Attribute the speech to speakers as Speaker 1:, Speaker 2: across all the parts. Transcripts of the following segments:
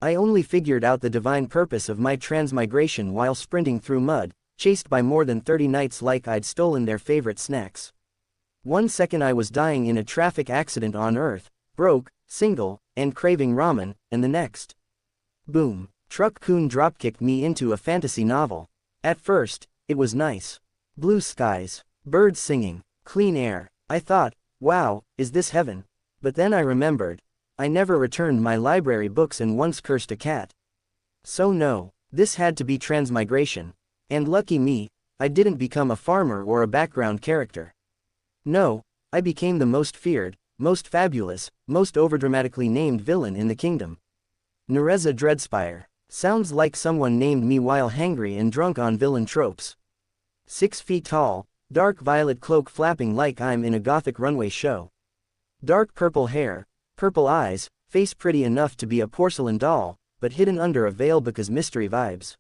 Speaker 1: I only figured out the divine purpose of my transmigration while sprinting through mud, chased by more than 30 knights like I'd stolen their favorite snacks. 1 second I was dying in a traffic accident on Earth, broke, single, and craving ramen, and the next. Boom. Truck Kun dropkicked me into a fantasy novel. At first, it was nice. Blue skies, birds singing, clean air. I thought, wow, is this heaven? But then I remembered, I never returned my library books and once cursed a cat. So no, this had to be transmigration. And lucky me, I didn't become a farmer or a background character. No, I became the most feared, most fabulous, most overdramatically named villain in the kingdom. Nereza Dreadspire. Sounds like someone named me while hangry and drunk on villain tropes. 6 feet tall, dark violet cloak flapping like I'm in a gothic runway show. Dark purple hair, purple eyes, face pretty enough to be a porcelain doll, but hidden under a veil because mystery vibes.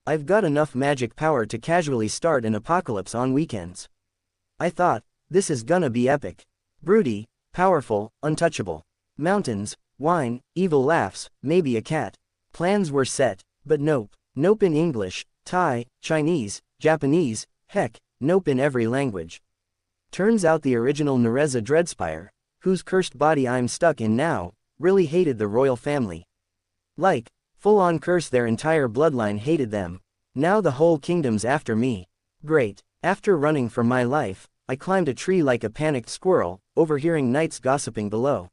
Speaker 1: I've got enough magic power to casually start an apocalypse on weekends. I thought, this is gonna be epic. Broody, powerful, untouchable. Mountains, wine, evil laughs, maybe a cat. Plans were set, but nope. Nope in English, Thai, Chinese, Japanese, heck, nope in every language. Turns out the original Nereza Dreadspire, whose cursed body I'm stuck in now, really hated the royal family. Like, full-on curse, their entire bloodline hated them. Now the whole kingdom's after me. Great. After running for my life, I climbed a tree like a panicked squirrel, overhearing knights gossiping below.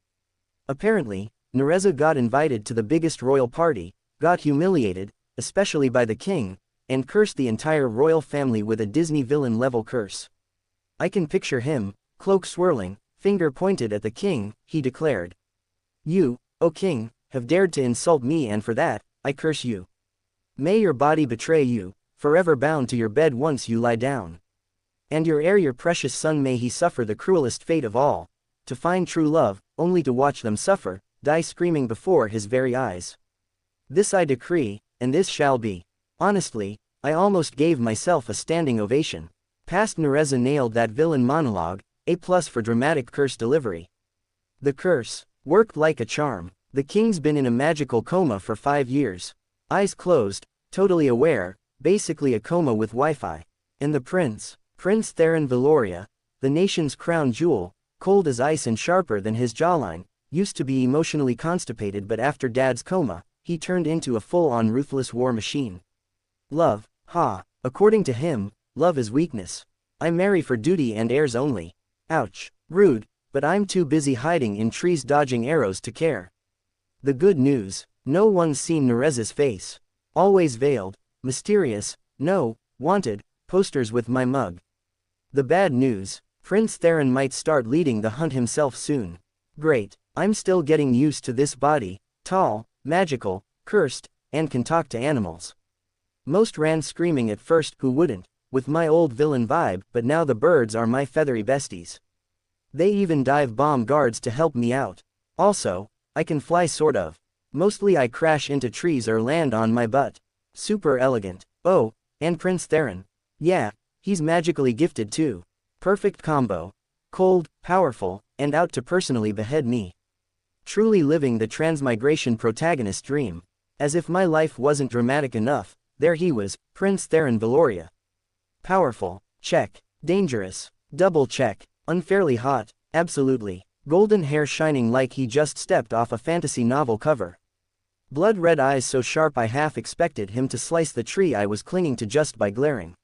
Speaker 1: Apparently, Nereza got invited to the biggest royal party, got humiliated, especially by the king, and cursed the entire royal family with a Disney villain-level curse. I can picture him, cloak swirling, finger pointed at the king, he declared. You, O king, have dared to insult me, and for that, I curse you. May your body betray you, forever bound to your bed once you lie down. And your heir, your precious son, may he suffer the cruelest fate of all, to find true love, only to watch them suffer, die screaming before his very eyes. This I decree, and this shall be. Honestly, I almost gave myself a standing ovation. Past Nereza nailed that villain monologue, A+ for dramatic curse delivery. The curse worked like a charm. The king's been in a magical coma for 5 years. Eyes closed, totally aware, basically a coma with Wi-Fi. And the Prince Theron Valoria, the nation's crown jewel, cold as ice and sharper than his jawline, used to be emotionally constipated, but after Dad's coma, he turned into a full-on ruthless war machine. Love, ha, according to him, love is weakness. I marry for duty and heirs only. Ouch, rude, but I'm too busy hiding in trees dodging arrows to care. The good news, no one's seen Nereza's face. Always veiled, mysterious, no, wanted, posters with my mug. The bad news, Prince Theron might start leading the hunt himself soon. Great, I'm still getting used to this body, tall, magical, cursed, and can talk to animals. Most ran screaming at first, who wouldn't, with my old villain vibe, but now the birds are my feathery besties. They even dive bomb guards to help me out. Also, I can fly sort of. Mostly I crash into trees or land on my butt. Super elegant. Oh, and Prince Theron. Yeah, he's magically gifted too. Perfect combo. Cold, powerful, and out to personally behead me. Truly living the transmigration protagonist dream. As if my life wasn't dramatic enough, there he was, Prince Theron Valoria. Powerful, check. Dangerous, double check. Unfairly hot, absolutely. Golden hair shining like he just stepped off a fantasy novel cover. Blood-red eyes so sharp I half expected him to slice the tree I was clinging to just by glaring.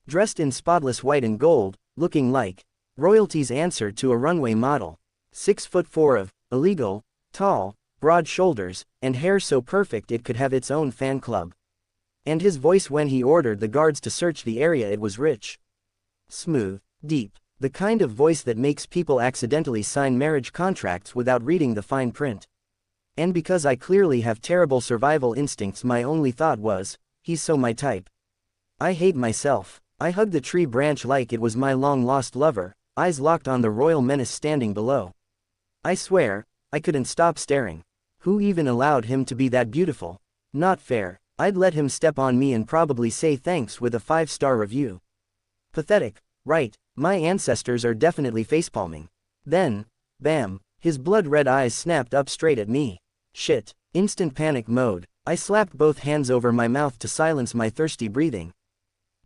Speaker 1: Dressed in spotless white and gold, looking like royalty's answer to a runway model. 6'4" of illegal, tall, broad shoulders, and hair so perfect it could have its own fan club. And his voice when he ordered the guards to search the area, it was rich. Smooth, deep, the kind of voice that makes people accidentally sign marriage contracts without reading the fine print. And because I clearly have terrible survival instincts, my only thought was, he's so my type. I hate myself. I hugged the tree branch like it was my long-lost lover, eyes locked on the royal menace standing below. I swear, I couldn't stop staring. Who even allowed him to be that beautiful? Not fair. I'd let him step on me and probably say thanks with a 5-star review. Pathetic, right? My ancestors are definitely facepalming. Then, bam, his blood-red eyes snapped up straight at me. Shit, Instant panic mode. I slapped both hands over my mouth to silence my thirsty breathing.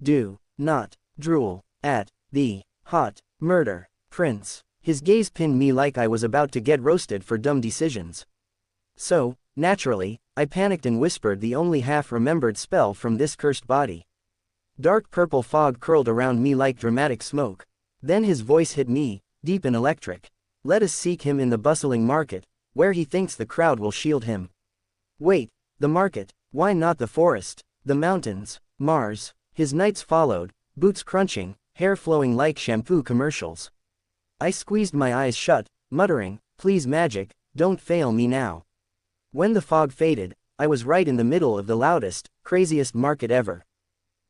Speaker 1: Do not drool at the hot murder prince. His gaze pinned me like I was about to get roasted for dumb decisions. So, naturally, I panicked and whispered the only half-remembered spell from this cursed body. Dark purple fog curled around me like dramatic smoke. Then his voice hit me, deep and electric. Let us seek him in the bustling market, where he thinks the crowd will shield him. Wait, the market, why not the forest, the mountains, Mars? His knights followed, boots crunching, hair flowing like shampoo commercials. I squeezed my eyes shut, muttering, please magic, don't fail me now. When the fog faded, I was right in the middle of the loudest, craziest market ever.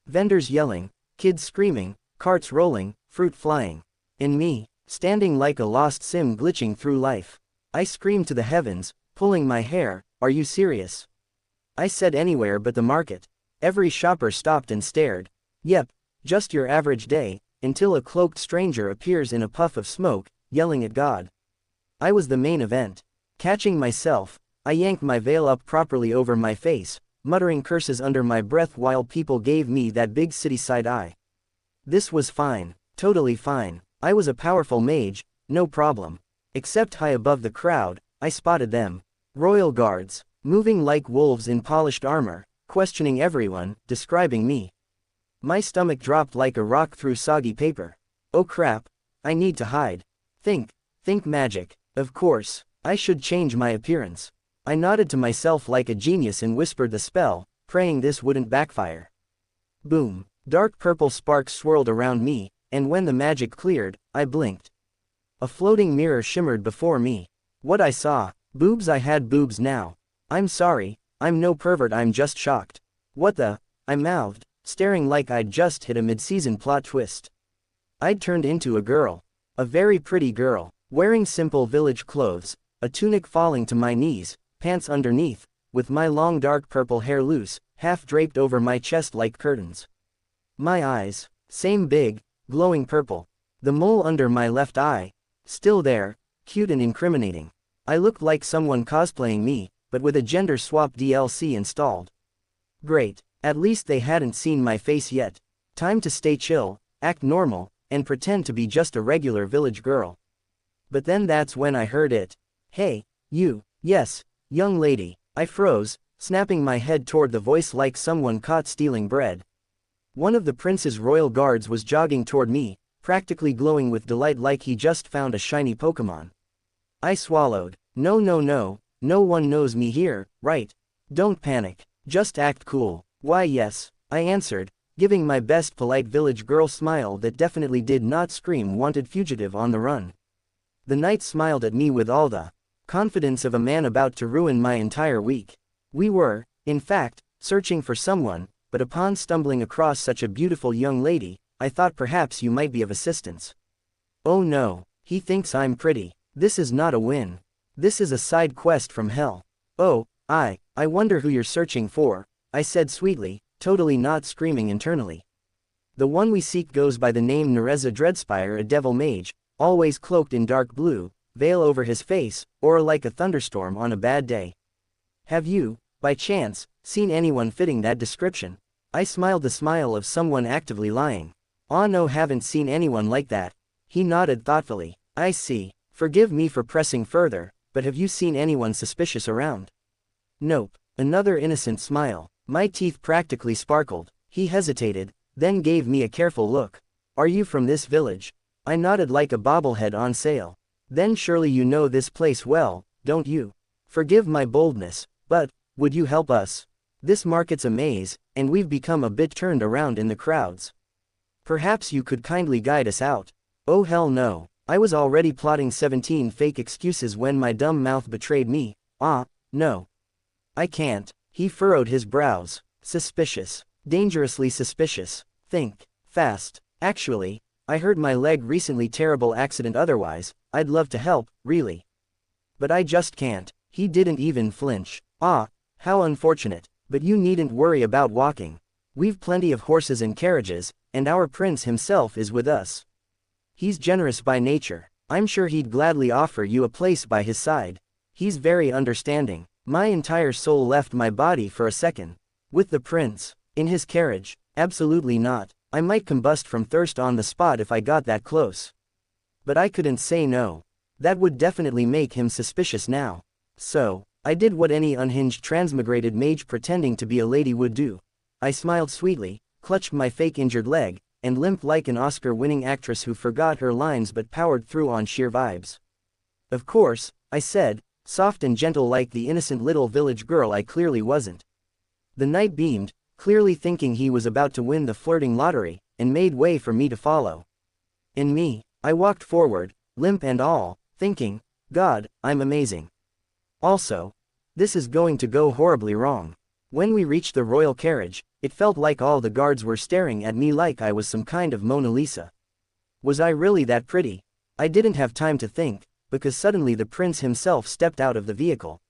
Speaker 1: Vendors yelling, kids screaming, carts rolling, fruit flying. And me, standing like a lost sim glitching through life. I screamed to the heavens, pulling my hair, are you serious? I said anywhere but the market. Every shopper stopped and stared. Yep, just your average day, until a cloaked stranger appears in a puff of smoke, yelling at God. I was the main event. Catching myself, I yanked my veil up properly over my face, muttering curses under my breath while people gave me that big city side eye. This was fine, totally fine. I was a powerful mage, no problem. Except high above the crowd, I spotted them. Royal guards, moving like wolves in polished armor, questioning everyone, describing me. My stomach dropped like a rock through soggy paper. Oh crap, I need to hide. Think magic. Of course, I should change my appearance. I nodded to myself like a genius and whispered the spell, praying this wouldn't backfire. Boom, dark purple sparks swirled around me, and when the magic cleared, I blinked. A floating mirror shimmered before me. What I saw, boobs, I had boobs now. I'm sorry, I'm no pervert, I'm just shocked. What the? I mouthed, staring like I'd just hit a mid-season plot twist. I'd turned into a girl. A very pretty girl, wearing simple village clothes, a tunic falling to my knees, pants underneath, with my long dark purple hair loose, half draped over my chest like curtains. My eyes, same big, glowing purple. The mole under my left eye, still there, cute and incriminating. I looked like someone cosplaying me, but with a gender swap DLC installed. Great, at least they hadn't seen my face yet. Time to stay chill, act normal, and pretend to be just a regular village girl. But then that's when I heard it. Hey, you, yes, young lady. I froze, snapping my head toward the voice like someone caught stealing bread. One of the prince's royal guards was jogging toward me, practically glowing with delight like he just found a shiny Pokemon. I swallowed. No, no one knows me here, right? Don't panic, just act cool. Why yes, I answered, giving my best polite village girl smile that definitely did not scream wanted fugitive on the run. The knight smiled at me with all the confidence of a man about to ruin my entire week. We were, in fact, searching for someone, but upon stumbling across such a beautiful young lady, I thought perhaps you might be of assistance. Oh no, he thinks I'm pretty. This is not a win. This is a side quest from hell. Oh, I wonder who you're searching for, I said sweetly, totally not screaming internally. The one we seek goes by the name Nereza Dreadspire, a devil mage, always cloaked in dark blue, veil over his face, or like a thunderstorm on a bad day. Have you, by chance, seen anyone fitting that description? I smiled the smile of someone actively lying. Oh no, haven't seen anyone like that. He nodded thoughtfully. I see. Forgive me for pressing further, but have you seen anyone suspicious around? Nope. Another innocent smile. My teeth practically sparkled. He hesitated, then gave me a careful look. Are you from this village? I nodded like a bobblehead on sale. Then surely you know this place well, don't you? Forgive my boldness, but would you help us? This market's a maze, and we've become a bit turned around in the crowds. Perhaps you could kindly guide us out. Oh hell no. I was already plotting 17 fake excuses when my dumb mouth betrayed me. No. I can't. He furrowed his brows. Suspicious. Dangerously suspicious. Think fast. Actually, I hurt my leg recently, terrible accident otherwise, I'd love to help, really. But I just can't. He didn't even flinch. How unfortunate. But you needn't worry about walking. We've plenty of horses and carriages, and our prince himself is with us. He's generous by nature. I'm sure he'd gladly offer you a place by his side. He's very understanding. My entire soul left my body for a second. With the prince in his carriage? Absolutely not. I might combust from thirst on the spot if I got that close. But I couldn't say no. That would definitely make him suspicious now. So, I did what any unhinged transmigrated mage pretending to be a lady would do. I smiled sweetly, clutched my fake injured leg, and limped like an Oscar-winning actress who forgot her lines but powered through on sheer vibes. Of course, I said, soft and gentle like the innocent little village girl I clearly wasn't. The knight beamed, clearly thinking he was about to win the flirting lottery, and made way for me to follow. In me, I walked forward, limp and all, thinking, God, I'm amazing. Also, this is going to go horribly wrong. When we reached the royal carriage, it felt like all the guards were staring at me like I was some kind of Mona Lisa. Was I really that pretty? I didn't have time to think, because suddenly the prince himself stepped out of the vehicle.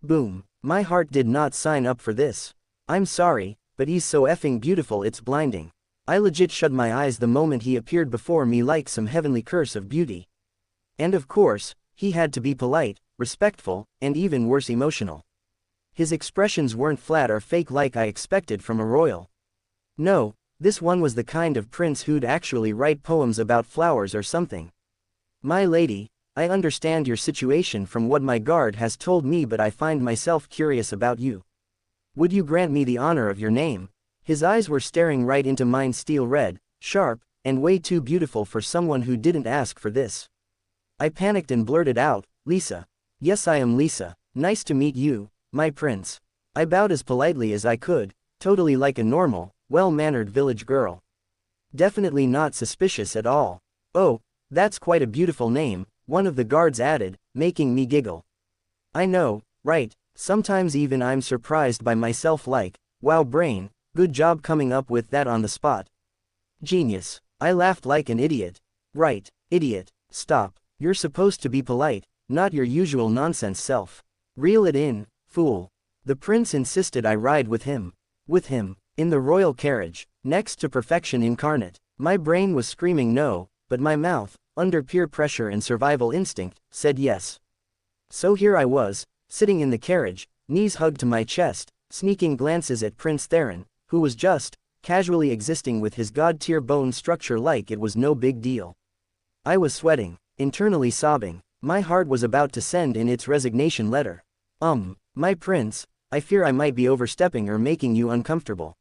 Speaker 1: Boom, my heart did not sign up for this. I'm sorry, but he's so effing beautiful it's blinding. I legit shut my eyes the moment he appeared before me like some heavenly curse of beauty. And of course, he had to be polite, respectful, and even worse emotional. His expressions weren't flat or fake like I expected from a royal. No, this one was the kind of prince who'd actually write poems about flowers or something. My lady, I understand your situation from what my guard has told me, but I find myself curious about you. Would you grant me the honor of your name? His eyes were staring right into mine, steel red, sharp, and way too beautiful for someone who didn't ask for this. I panicked and blurted out, Lisa. Yes, I am Lisa. Nice to meet you, my prince. I bowed as politely as I could, totally like a normal, well-mannered village girl. Definitely not suspicious at all. Oh, that's quite a beautiful name, one of the guards added, making me giggle. I know, right? Sometimes even I'm surprised by myself like, wow brain, good job coming up with that on the spot. Genius. I laughed like an idiot. Right, idiot, stop. You're supposed to be polite, not your usual nonsense self. Reel it in, fool. The prince insisted I ride with him. With him, in the royal carriage, next to perfection incarnate. My brain was screaming no, but my mouth, under peer pressure and survival instinct, said yes. So here I was, sitting in the carriage, knees hugged to my chest, sneaking glances at Prince Theron, who was just, casually existing with his god-tier bone structure like it was no big deal. I was sweating, internally sobbing. My heart was about to send in its resignation letter. My prince, I fear I might be overstepping or making you uncomfortable.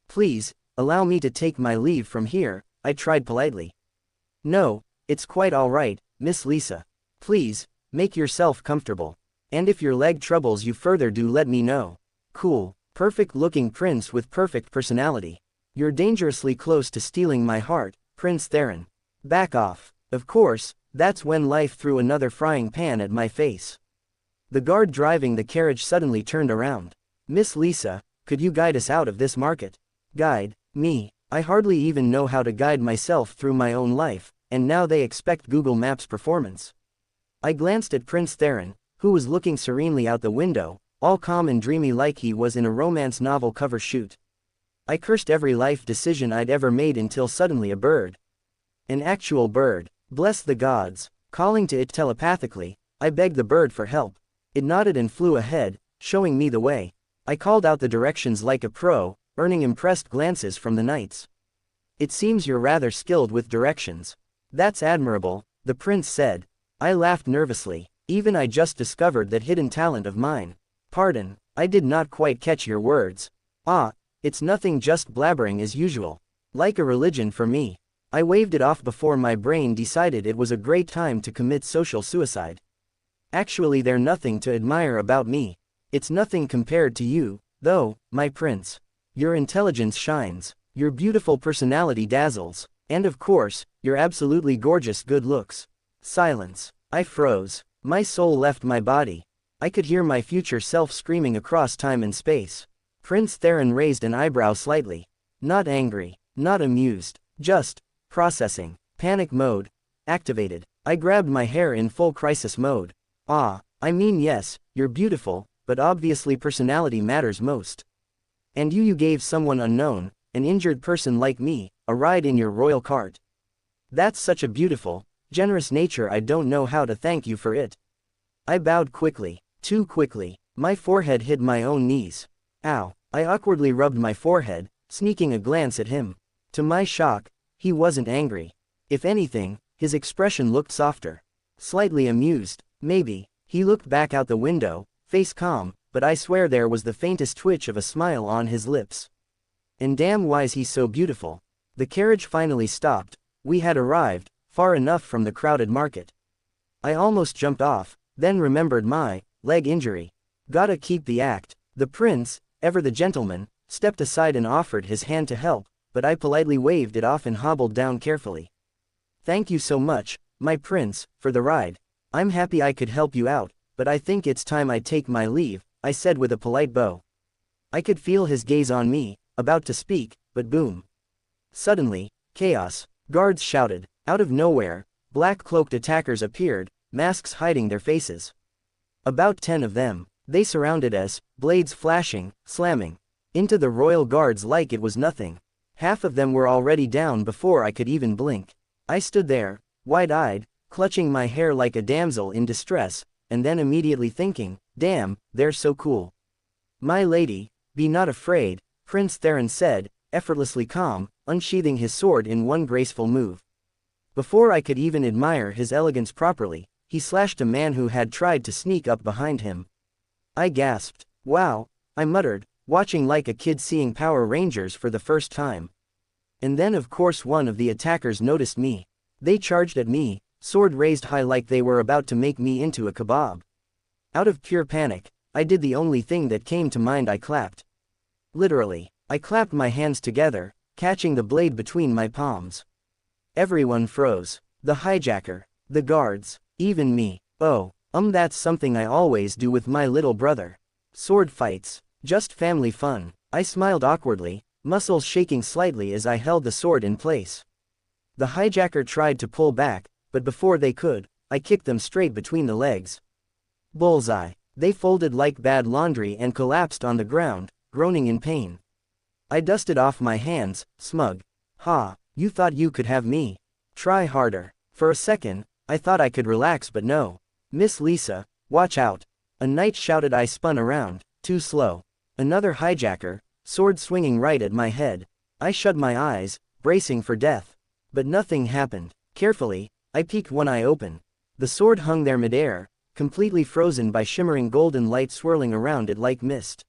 Speaker 1: Please, allow me to take my leave from here, I tried politely. No, it's quite all right, Miss Lisa. Please, make yourself comfortable. And if your leg troubles you further, do let me know. Cool, perfect-looking prince with perfect personality. You're dangerously close to stealing my heart, Prince Theron. Back off. Of course, that's when life threw another frying pan at my face. The guard driving the carriage suddenly turned around. Miss Lisa, could you guide us out of this market? Guide? Me? I hardly even know how to guide myself through my own life, and now they expect Google Maps performance. I glanced at Prince Theron, who was looking serenely out the window, all calm and dreamy like he was in a romance novel cover shoot. I cursed every life decision I'd ever made until suddenly a bird. An actual bird. Bless the gods. Calling to it telepathically, I begged the bird for help. It nodded and flew ahead, showing me the way. I called out the directions like a pro, earning impressed glances from the knights. It seems you're rather skilled with directions. That's admirable, the prince said. I laughed nervously. Even I just discovered that hidden talent of mine. Pardon, I did not quite catch your words. Ah, it's nothing, just blabbering as usual. Like a religion for me. I waved it off before my brain decided it was a great time to commit social suicide. Actually, there's nothing to admire about me. It's nothing compared to you, though, my prince. Your intelligence shines, your beautiful personality dazzles, and of course, your absolutely gorgeous good looks. Silence. I froze. My soul left my body. I could hear my future self screaming across time and space. Prince Theron raised an eyebrow slightly. Not angry, not amused, just processing. Panic mode activated. I grabbed my hair in full crisis mode. Ah, I mean yes, you're beautiful, but obviously personality matters most. And you gave someone unknown, an injured person like me, a ride in your royal cart. That's such a beautiful, generous nature, I don't know how to thank you for it. I bowed quickly, too quickly. My forehead hid my own knees. Ow. I awkwardly rubbed my forehead, sneaking a glance at him. To my shock, he wasn't angry. If anything, his expression looked softer. Slightly amused, maybe. He looked back out the window, face calm, but I swear there was the faintest twitch of a smile on his lips. And damn why's he so beautiful. The carriage finally stopped. We had arrived, far enough from the crowded market. I almost jumped off, then remembered my leg injury. Gotta keep the act. The prince, ever the gentleman, stepped aside and offered his hand to help, but I politely waved it off and hobbled down carefully. Thank you so much, my prince, for the ride. I'm happy I could help you out, but I think it's time I take my leave, I said with a polite bow. I could feel his gaze on me, about to speak, but boom. Suddenly, chaos. Guards shouted. Out of nowhere, black-cloaked attackers appeared, masks hiding their faces. About 10 of them. They surrounded us, blades flashing, slamming into the royal guards like it was nothing. Half of them were already down before I could even blink. I stood there, wide-eyed, clutching my hair like a damsel in distress, and then immediately thinking, damn, they're so cool. My lady, be not afraid, Prince Theron said, effortlessly calm, unsheathing his sword in one graceful move. Before I could even admire his elegance properly, he slashed a man who had tried to sneak up behind him. I gasped. Wow, I muttered, watching like a kid seeing Power Rangers for the first time. And then of course one of the attackers noticed me. They charged at me, sword raised high like they were about to make me into a kebab. Out of pure panic, I did the only thing that came to mind. I clapped. Literally, I clapped my hands together, catching the blade between my palms. Everyone froze. The hijacker, the guards, even me. Oh, that's something I always do with my little brother. Sword fights. Just family fun. I smiled awkwardly, muscles shaking slightly as I held the sword in place. The hijacker tried to pull back, but before they could, I kicked them straight between the legs. Bullseye. They folded like bad laundry and collapsed on the ground, groaning in pain. I dusted off my hands, smug. Ha, you thought you could have me? Try harder. For a second, I thought I could relax, but no. Miss Lisa, watch out. A knight shouted. I spun around, too slow. Another hijacker, sword swinging right at my head. I shut my eyes, bracing for death. But nothing happened. Carefully, I peeked one eye open. The sword hung there midair, completely frozen by shimmering golden light swirling around it like mist.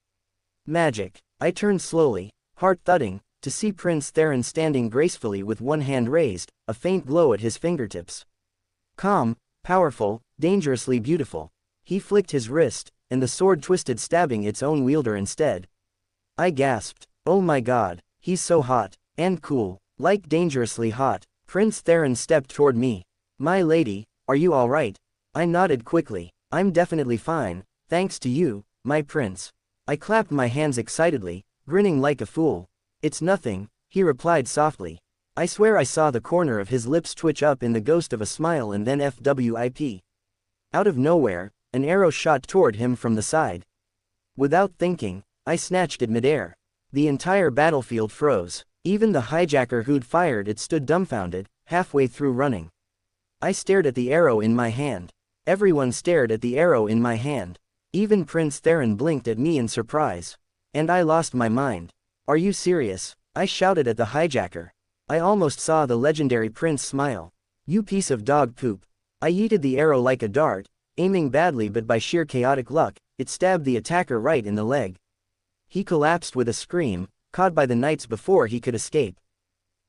Speaker 1: Magic. I turned slowly, heart thudding, to see Prince Theron standing gracefully with one hand raised, a faint glow at his fingertips. Calm, powerful, dangerously beautiful. He flicked his wrist, and the sword twisted, stabbing its own wielder instead. I gasped. Oh my god, he's so hot, and cool, like dangerously hot. Prince Theron stepped toward me. My lady, are you alright? I nodded quickly. I'm definitely fine, thanks to you, my prince. I clapped my hands excitedly, grinning like a fool. It's nothing, he replied softly. I swear I saw the corner of his lips twitch up in the ghost of a smile, and then FWIP. Out of nowhere, an arrow shot toward him from the side. Without thinking, I snatched it midair. The entire battlefield froze. Even the hijacker who'd fired it stood dumbfounded, halfway through running. I stared at the arrow in my hand. Everyone stared at the arrow in my hand. Even Prince Theron blinked at me in surprise. And I lost my mind. Are you serious? I shouted at the hijacker. I almost saw the legendary prince smile. You piece of dog poop. I yeeted the arrow like a dart, aiming badly, but by sheer chaotic luck, it stabbed the attacker right in the leg. He collapsed with a scream, caught by the knights before he could escape.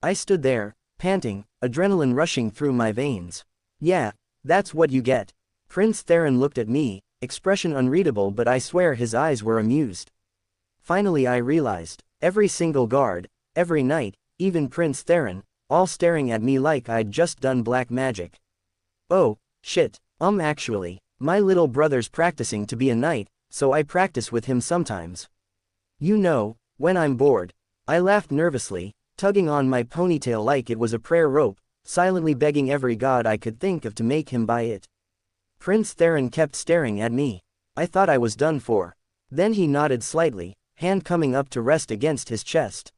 Speaker 1: I stood there, panting, adrenaline rushing through my veins. Yeah, that's what you get. Prince Theron looked at me, expression unreadable, but I swear his eyes were amused. Finally I realized, every single guard, every knight, even Prince Theron, all staring at me like I'd just done black magic. Oh, shit, actually, my little brother's practicing to be a knight, so I practice with him sometimes. You know, when I'm bored. I laughed nervously, tugging on my ponytail like it was a prayer rope, silently begging every god I could think of to make him buy it. Prince Theron kept staring at me. I thought I was done for. Then he nodded slightly, hand coming up to rest against his chest.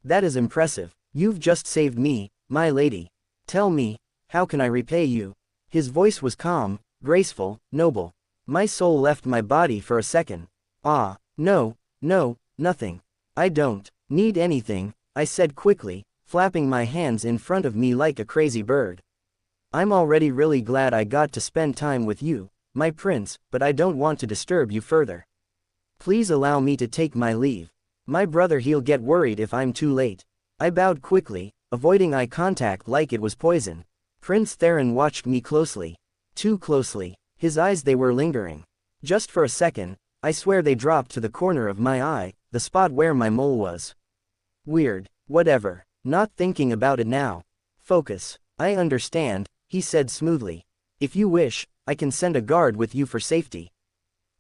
Speaker 1: That is impressive. You've just saved me, my lady. Tell me, how can I repay you? His voice was calm, graceful, noble. My soul left my body for a second. Ah, no, no, nothing. I don't need anything, I said quickly, flapping my hands in front of me like a crazy bird. I'm already really glad I got to spend time with you, my prince, but I don't want to disturb you further. Please allow me to take my leave. My brother, he'll get worried if I'm too late. I bowed quickly, avoiding eye contact like it was poison. Prince Theron watched me closely. Too closely. His eyes, they were lingering. Just for a second, I swear they dropped to the corner of my eye, the spot where my mole was. Weird. Whatever. Not thinking about it now. Focus. I understand, he said smoothly. If you wish, I can send a guard with you for safety.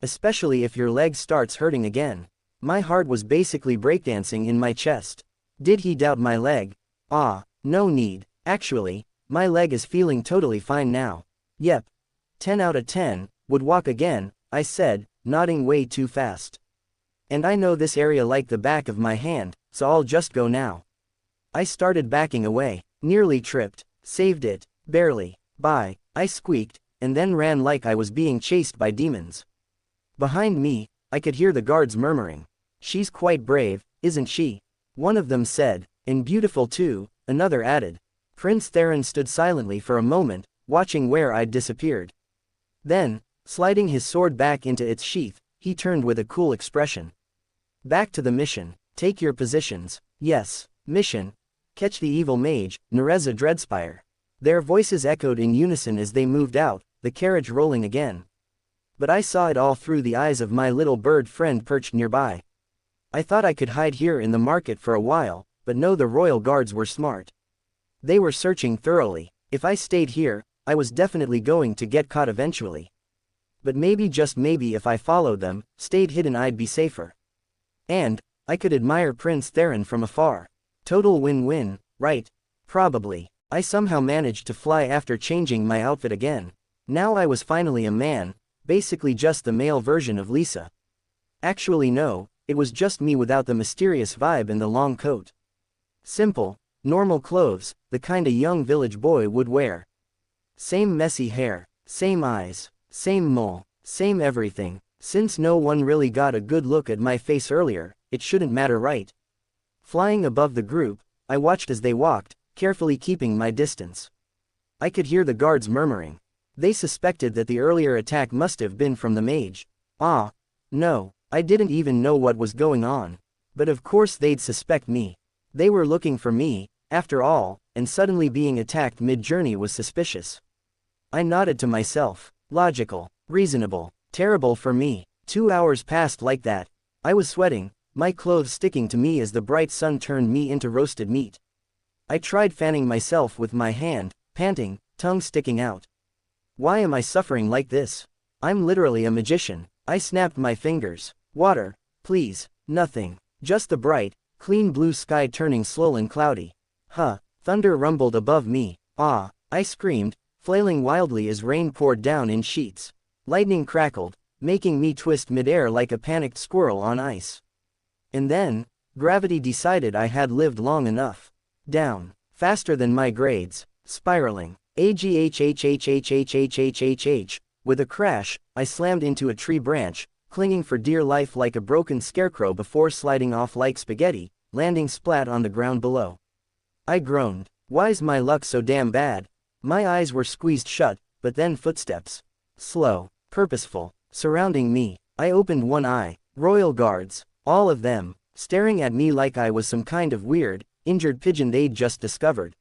Speaker 1: Especially if your leg starts hurting again. My heart was basically breakdancing in my chest. Did he doubt my leg? Ah, no need. Actually, my leg is feeling totally fine now. Yep. 10 out of 10, would walk again, I said, nodding way too fast. And I know this area like the back of my hand, so I'll just go now. I started backing away, nearly tripped, saved it, barely. Bye, I squeaked, and then ran like I was being chased by demons. Behind me, I could hear the guards murmuring. She's quite brave, isn't she? One of them said, and beautiful too, another added. Prince Theron stood silently for a moment, watching where I'd disappeared. Then, sliding his sword back into its sheath, he turned with a cool expression. Back to the mission. Take your positions. Yes, mission. Catch the evil mage, Nereza Dreadspire. Their voices echoed in unison as they moved out, the carriage rolling again. But I saw it all through the eyes of my little bird friend perched nearby. I thought I could hide here in the market for a while, but no, the royal guards were smart. They were searching thoroughly. If I stayed here, I was definitely going to get caught eventually. But maybe, just maybe, if I followed them, stayed hidden, I'd be safer. And I could admire Prince Theron from afar. Total win-win, right? Probably. I somehow managed to fly after changing my outfit again. Now I was finally a man, basically just the male version of Lisa. Actually no, it was just me without the mysterious vibe and the long coat. Simple, normal clothes, the kind a young village boy would wear. Same messy hair, same eyes, same mole, same everything. Since no one really got a good look at my face earlier, it shouldn't matter, right? Flying above the group, I watched as they walked, carefully keeping my distance. I could hear the guards murmuring. They suspected that the earlier attack must have been from the mage. Ah, no, I didn't even know what was going on. But of course they'd suspect me. They were looking for me, after all, and suddenly being attacked mid-journey was suspicious. I nodded to myself. Logical, reasonable, terrible for me. 2 hours passed like that. I was sweating, my clothes sticking to me as the bright sun turned me into roasted meat. I tried fanning myself with my hand, panting, tongue sticking out. Why am I suffering like this? I'm literally a magician. I snapped my fingers. Water, please. Nothing. Just the bright, clean blue sky turning slow and cloudy. Huh. Thunder rumbled above me. Ah, I screamed, flailing wildly as rain poured down in sheets. Lightning crackled, making me twist midair like a panicked squirrel on ice. And then, gravity decided I had lived long enough. Down, faster than my grades, spiraling. Aghhhhhhhhhh. With a crash, I slammed into a tree branch, clinging for dear life like a broken scarecrow before sliding off like spaghetti, landing splat on the ground below. I groaned. Why's my luck so damn bad? My eyes were squeezed shut, but then footsteps. Slow, purposeful, surrounding me. I opened one eye. Royal guards, all of them, staring at me like I was some kind of weird, injured pigeon they'd just discovered.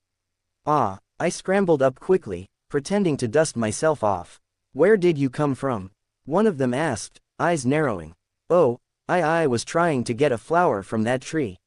Speaker 1: Ah, I scrambled up quickly, pretending to dust myself off. Where did you come from? One of them asked, eyes narrowing. Oh, I was trying to get a flower from that tree.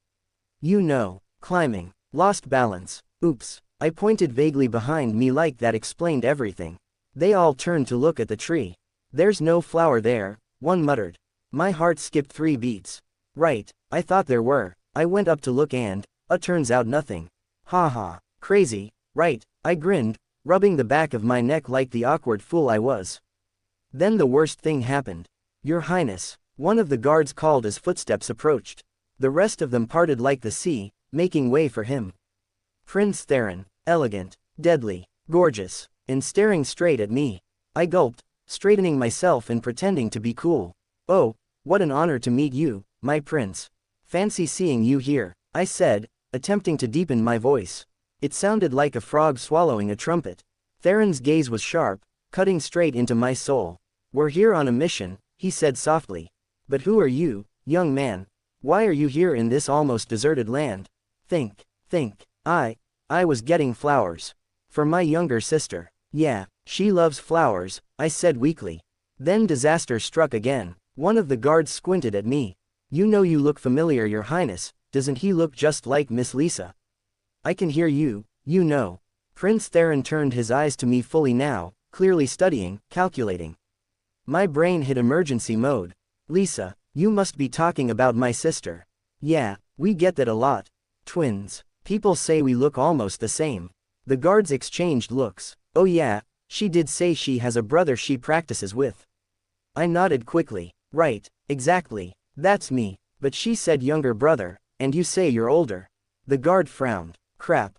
Speaker 1: You know, climbing. Lost balance. Oops. I pointed vaguely behind me like that explained everything. They all turned to look at the tree. There's no flower there, one muttered. My heart skipped 3 beats. Right, I thought there were. I went up to look and, turns out nothing. Ha ha, crazy, right, I grinned, rubbing the back of my neck like the awkward fool I was. Then the worst thing happened. Your Highness, one of the guards called as footsteps approached. The rest of them parted like the sea, making way for him. Prince Theron, elegant, deadly, gorgeous, and staring straight at me. I gulped, straightening myself and pretending to be cool. "Oh, what an honor to meet you, my prince. Fancy seeing you here," I said, attempting to deepen my voice. It sounded like a frog swallowing a trumpet. Theron's gaze was sharp, cutting straight into my soul. "We're here on a mission," he said softly. "But who are you, young man? Why are you here in this almost deserted land? Think. I was getting flowers. For my younger sister." "Yeah, she loves flowers," I said weakly. Then disaster struck again. One of the guards squinted at me. "You know you look familiar, your highness. Doesn't he look just like Miss Lisa?" "I can hear you, you know." Prince Theron turned his eyes to me fully now, clearly studying, calculating. My brain hit emergency mode. "Lisa, you must be talking about my sister." "Yeah, we get that a lot. Twins. People say we look almost the same." The guards exchanged looks. "Oh yeah, she did say she has a brother she practices with." I nodded quickly. "Right, exactly. That's me. But she said younger brother, and you say you're older." The guard frowned. Crap.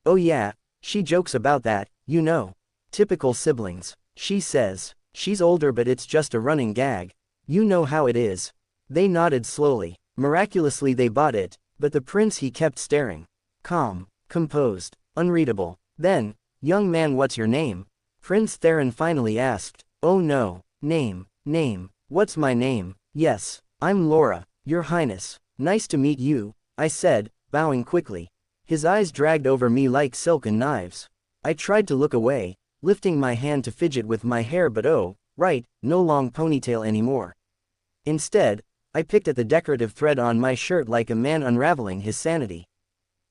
Speaker 1: "Oh yeah, she jokes about that, you know. Typical siblings. She says she's older, but it's just a running gag. You know how it is." They nodded slowly. Miraculously they bought it, but the prince, he kept staring. Calm, composed, unreadable. Then, "Young man, what's your name?" Prince Theron finally asked. "Oh no, name. What's my name?" "Yes, I'm Laura, your highness." "Nice to meet you," I said, bowing quickly. His eyes dragged over me like silken knives. I tried to look away, lifting my hand to fidget with my hair, but oh, right, no long ponytail anymore. Instead, I picked at the decorative thread on my shirt like a man unraveling his sanity.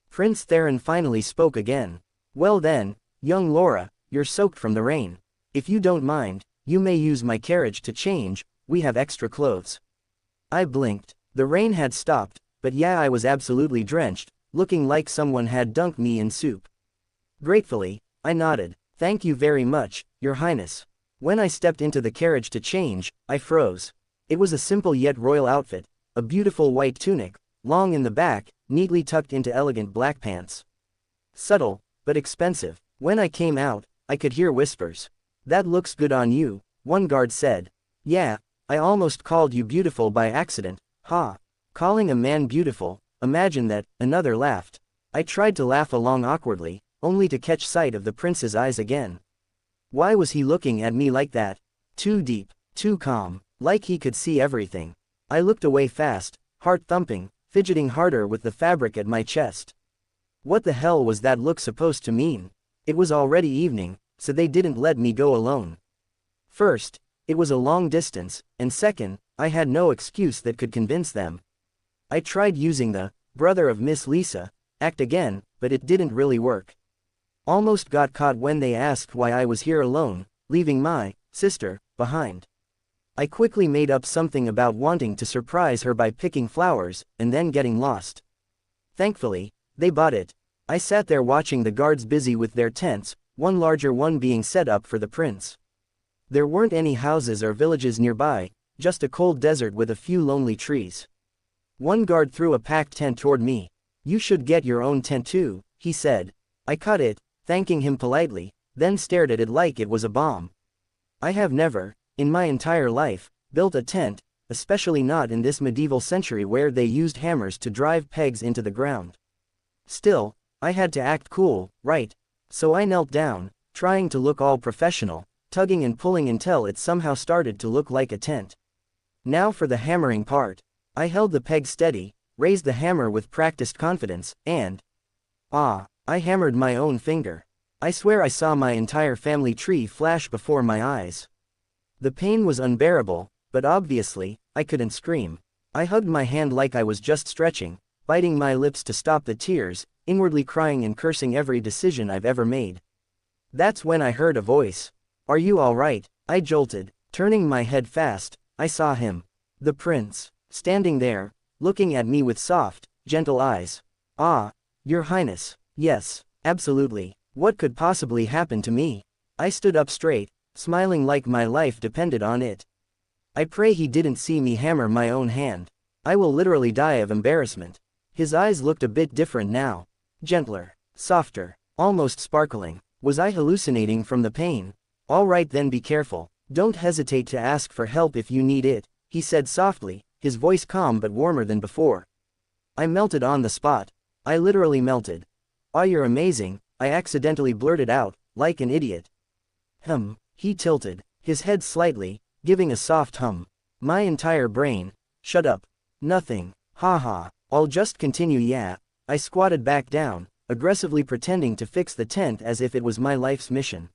Speaker 1: Prince Theron finally spoke again. "Well then, young Laura, you're soaked from the rain. If you don't mind, you may use my carriage to change, we have extra clothes." I blinked. The rain had stopped, but yeah, I was absolutely drenched, looking like someone had dunked me in soup. Gratefully, I nodded. "Thank you very much, your highness." When I stepped into the carriage to change, I froze. It was a simple yet royal outfit, a beautiful white tunic, long in the back, neatly tucked into elegant black pants. Subtle, but expensive. When I came out, I could hear whispers. "That looks good on you," one guard said. "Yeah, I almost called you beautiful by accident." "Ha. Calling a man beautiful, imagine that," another laughed. I tried to laugh along awkwardly, only to catch sight of the prince's eyes again. Why was he looking at me like that? Too deep, too calm, like he could see everything. I looked away fast, heart thumping, fidgeting harder with the fabric at my chest. What the hell was that look supposed to mean? It was already evening, so they didn't let me go alone. First, it was a long distance, and second, I had no excuse that could convince them. I tried using the "brother of Miss Lisa" act again, but it didn't really work. Almost got caught when they asked why I was here alone, leaving my sister behind. I quickly made up something about wanting to surprise her by picking flowers, and then getting lost. Thankfully, they bought it. I sat there watching the guards busy with their tents, one larger one being set up for the prince. There weren't any houses or villages nearby, just a cold desert with a few lonely trees. One guard threw a packed tent toward me. "You should get your own tent too," he said. I caught it, thanking him politely, then stared at it like it was a bomb. I have never, in my entire life, built a tent, especially not in this medieval century where they used hammers to drive pegs into the ground. Still, I had to act cool, right? So I knelt down, trying to look all professional, tugging and pulling until it somehow started to look like a tent. Now for the hammering part. I held the peg steady, raised the hammer with practiced confidence, and I hammered my own finger. I swear I saw my entire family tree flash before my eyes. The pain was unbearable, but obviously, I couldn't scream. I hugged my hand like I was just stretching, biting my lips to stop the tears, inwardly crying and cursing every decision I've ever made. That's when I heard a voice. "Are you all right?" I jolted. Turning my head fast, I saw him. The prince, standing there, looking at me with soft, gentle eyes. "Ah, your highness." "Yes, absolutely. What could possibly happen to me?" I stood up straight, smiling like my life depended on it. I pray he didn't see me hammer my own hand. I will literally die of embarrassment. His eyes looked a bit different now. Gentler, softer, almost sparkling. Was I hallucinating from the pain? All right then, be careful. Don't hesitate to ask for help if you need it, he said softly, his voice calm but warmer than before. I melted on the spot. I literally melted. "Oh, you're amazing," I accidentally blurted out, like an idiot. He tilted his head slightly, giving a soft hum. My entire brain. Shut up. Nothing. Haha. I'll just continue, yeah. I squatted back down, aggressively pretending to fix the tent as if it was my life's mission.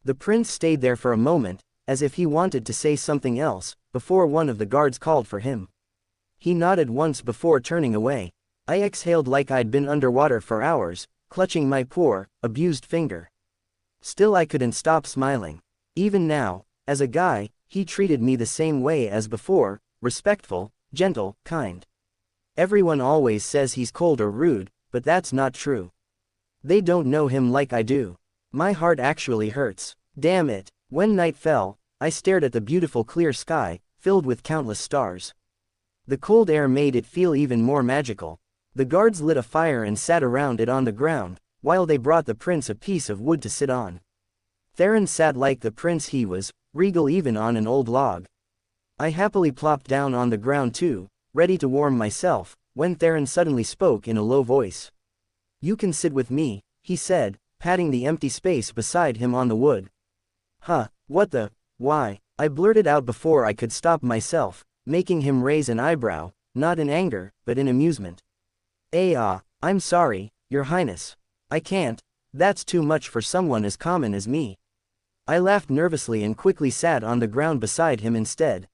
Speaker 1: The prince stayed there for a moment, as if he wanted to say something else, before one of the guards called for him. He nodded once before turning away. I exhaled like I'd been underwater for hours, clutching my poor, abused finger. Still I couldn't stop smiling. Even now, as a guy, he treated me the same way as before, respectful, gentle, kind. Everyone always says he's cold or rude, but that's not true. They don't know him like I do. My heart actually hurts. Damn it. When night fell, I stared at the beautiful clear sky, filled with countless stars. The cold air made it feel even more magical. The guards lit a fire and sat around it on the ground, while they brought the prince a piece of wood to sit on. Theron sat like the prince he was, regal even on an old log. I happily plopped down on the ground too, ready to warm myself, when Theron suddenly spoke in a low voice. "You can sit with me," he said, patting the empty space beside him on the wood. "Huh, what the, why?" I blurted out before I could stop myself, making him raise an eyebrow, not in anger, but in amusement. I'm sorry, Your Highness. I can't, that's too much for someone as common as me." I laughed nervously and quickly sat on the ground beside him instead.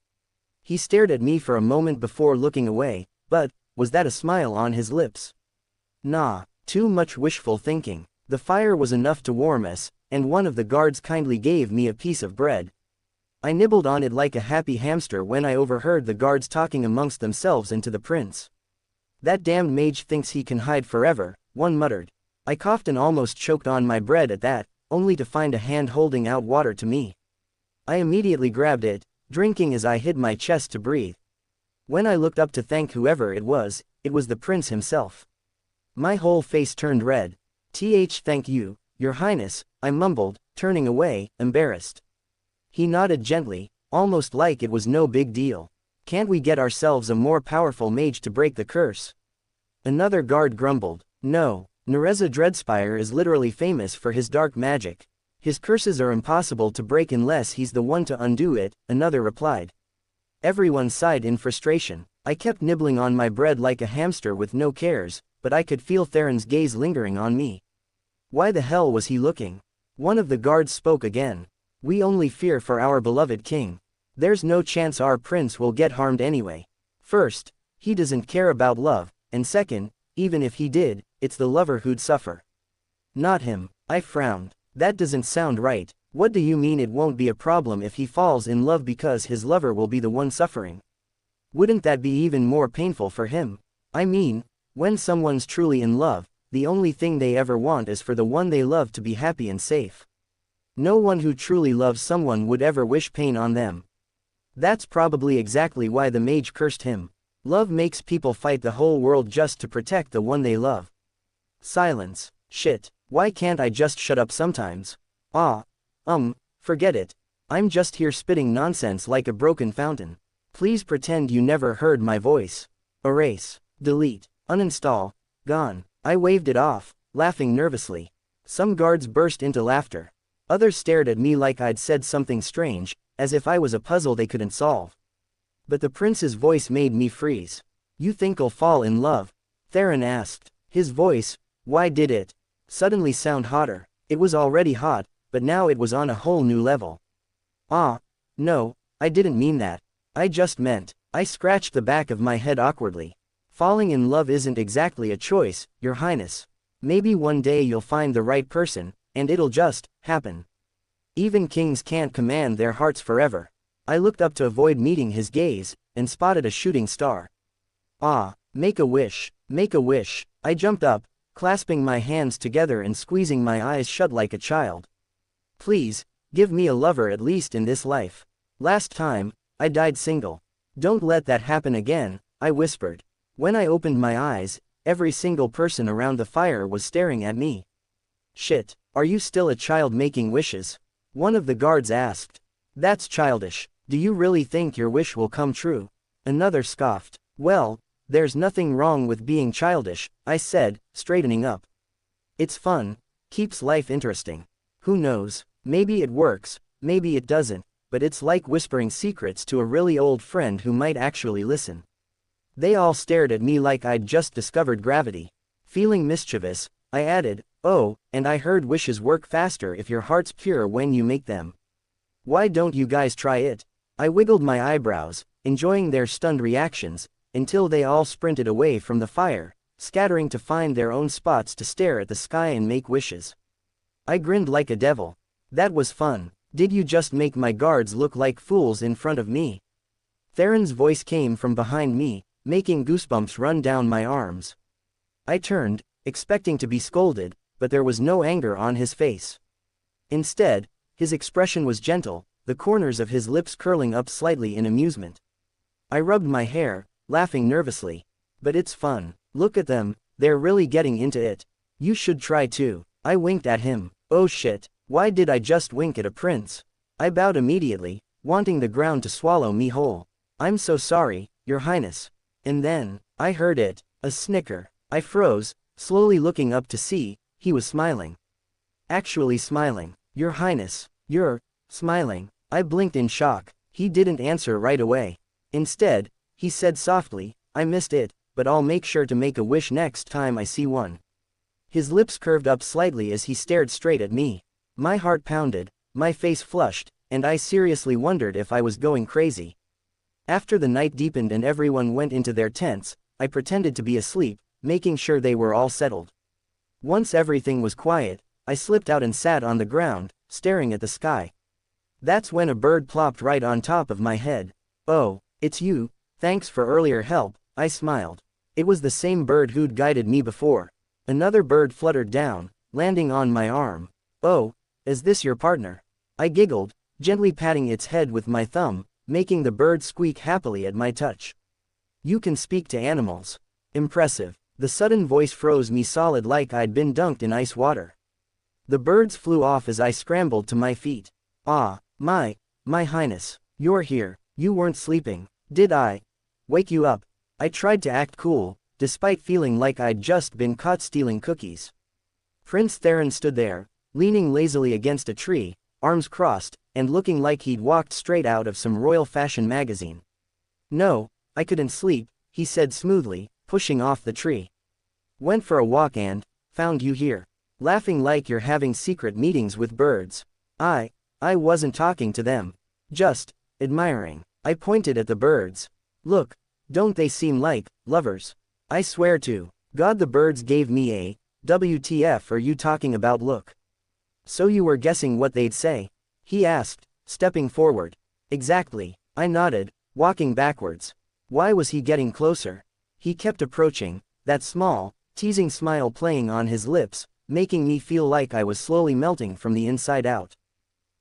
Speaker 1: He stared at me for a moment before looking away, but, was that a smile on his lips? Nah, too much wishful thinking. The fire was enough to warm us, and one of the guards kindly gave me a piece of bread. I nibbled on it like a happy hamster when I overheard the guards talking amongst themselves and to the prince. "That damned mage thinks he can hide forever," one muttered. I coughed and almost choked on my bread at that, only to find a hand holding out water to me. I immediately grabbed it, drinking as I hid my chest to breathe. When I looked up to thank whoever it was the prince himself. My whole face turned red. Thank you, Your Highness," I mumbled, turning away, embarrassed. He nodded gently, almost like it was no big deal. "Can't we get ourselves a more powerful mage to break the curse?" Another guard grumbled. "No, Nereza Dreadspire is literally famous for his dark magic. His curses are impossible to break unless he's the one to undo it," another replied. Everyone sighed in frustration. I kept nibbling on my bread like a hamster with no cares, but I could feel Theron's gaze lingering on me. Why the hell was he looking? One of the guards spoke again. "We only fear for our beloved king. There's no chance our prince will get harmed anyway. First, he doesn't care about love, and second, even if he did, it's the lover who'd suffer. Not him." I frowned. "That doesn't sound right. What do you mean it won't be a problem if he falls in love because his lover will be the one suffering? Wouldn't that be even more painful for him? I mean, when someone's truly in love, the only thing they ever want is for the one they love to be happy and safe. No one who truly loves someone would ever wish pain on them. That's probably exactly why the mage cursed him. Love makes people fight the whole world just to protect the one they love." Silence. Shit. Why can't I just shut up sometimes? Forget it. I'm just here spitting nonsense like a broken fountain. Please pretend you never heard my voice. Erase. Delete. Uninstall. Gone. I waved it off, laughing nervously. Some guards burst into laughter. Others stared at me like I'd said something strange, as if I was a puzzle they couldn't solve. But the prince's voice made me freeze. "You think I'll fall in love?" Theron asked. His voice, why did it suddenly sound hotter? It was already hot, but now it was on a whole new level. No, I didn't mean that. I just meant, I scratched the back of my head awkwardly. Falling in love isn't exactly a choice, Your Highness. Maybe one day you'll find the right person, and it'll just happen. Even kings can't command their hearts forever. I looked up to avoid meeting his gaze, and spotted a shooting star. Make a wish, make a wish. I jumped up, clasping my hands together and squeezing my eyes shut like a child. Please, give me a lover at least in this life. Last time, I died single. Don't let that happen again, I whispered. When I opened my eyes, every single person around the fire was staring at me. Shit, are you still a child making wishes? One of the guards asked. That's childish. Do you really think your wish will come true? Another scoffed. Well, there's nothing wrong with being childish, I said, straightening up. It's fun, keeps life interesting. Who knows, maybe it works, maybe it doesn't, but it's like whispering secrets to a really old friend who might actually listen. They all stared at me like I'd just discovered gravity. Feeling mischievous, I added, oh, and I heard wishes work faster if your heart's pure when you make them. Why don't you guys try it? I wiggled my eyebrows, enjoying their stunned reactions, until they all sprinted away from the fire, scattering to find their own spots to stare at the sky and make wishes. I grinned like a devil. That was fun. Did you just make my guards look like fools in front of me? Theron's voice came from behind me, making goosebumps run down my arms. I turned, expecting to be scolded, but there was no anger on his face. Instead, his expression was gentle, the corners of his lips curling up slightly in amusement. I rubbed my hair, laughing nervously. But it's fun. Look at them, they're really getting into it. You should try too. I winked at him. Oh shit, why did I just wink at a prince? I bowed immediately, wanting the ground to swallow me whole. I'm so sorry, Your Highness. And then, I heard it, a snicker. I froze, slowly looking up to see, he was smiling. Actually smiling. Your Highness, you're smiling. I blinked in shock. He didn't answer right away. Instead, he said softly, I missed it, but I'll make sure to make a wish next time I see one. His lips curved up slightly as he stared straight at me. My heart pounded, my face flushed, and I seriously wondered if I was going crazy. After the night deepened and everyone went into their tents, I pretended to be asleep, making sure they were all settled. Once everything was quiet, I slipped out and sat on the ground, staring at the sky. That's when a bird plopped right on top of my head. Oh, it's you, thanks for earlier help, I smiled. It was the same bird who'd guided me before. Another bird fluttered down, landing on my arm. Oh, is this your partner? I giggled, gently patting its head with my thumb, making the bird squeak happily at my touch. You can speak to animals. Impressive. The sudden voice froze me solid like I'd been dunked in ice water. The birds flew off as I scrambled to my feet. Ah, my Highness, you're here. You weren't sleeping, did I? Wake you up. I tried to act cool, despite feeling like I'd just been caught stealing cookies. Prince Theron stood there, leaning lazily against a tree, arms crossed, and looking like he'd walked straight out of some royal fashion magazine. No, I couldn't sleep, he said smoothly, pushing off the tree. Went for a walk and found you here, laughing like you're having secret meetings with birds. I wasn't talking to them. Just admiring. I pointed at the birds. Look, don't they seem like lovers? I swear to God the birds gave me a WTF are you talking about look. So you were guessing what they'd say? He asked, stepping forward. Exactly, I nodded, walking backwards. Why was he getting closer? He kept approaching, that small, teasing smile playing on his lips, making me feel like I was slowly melting from the inside out.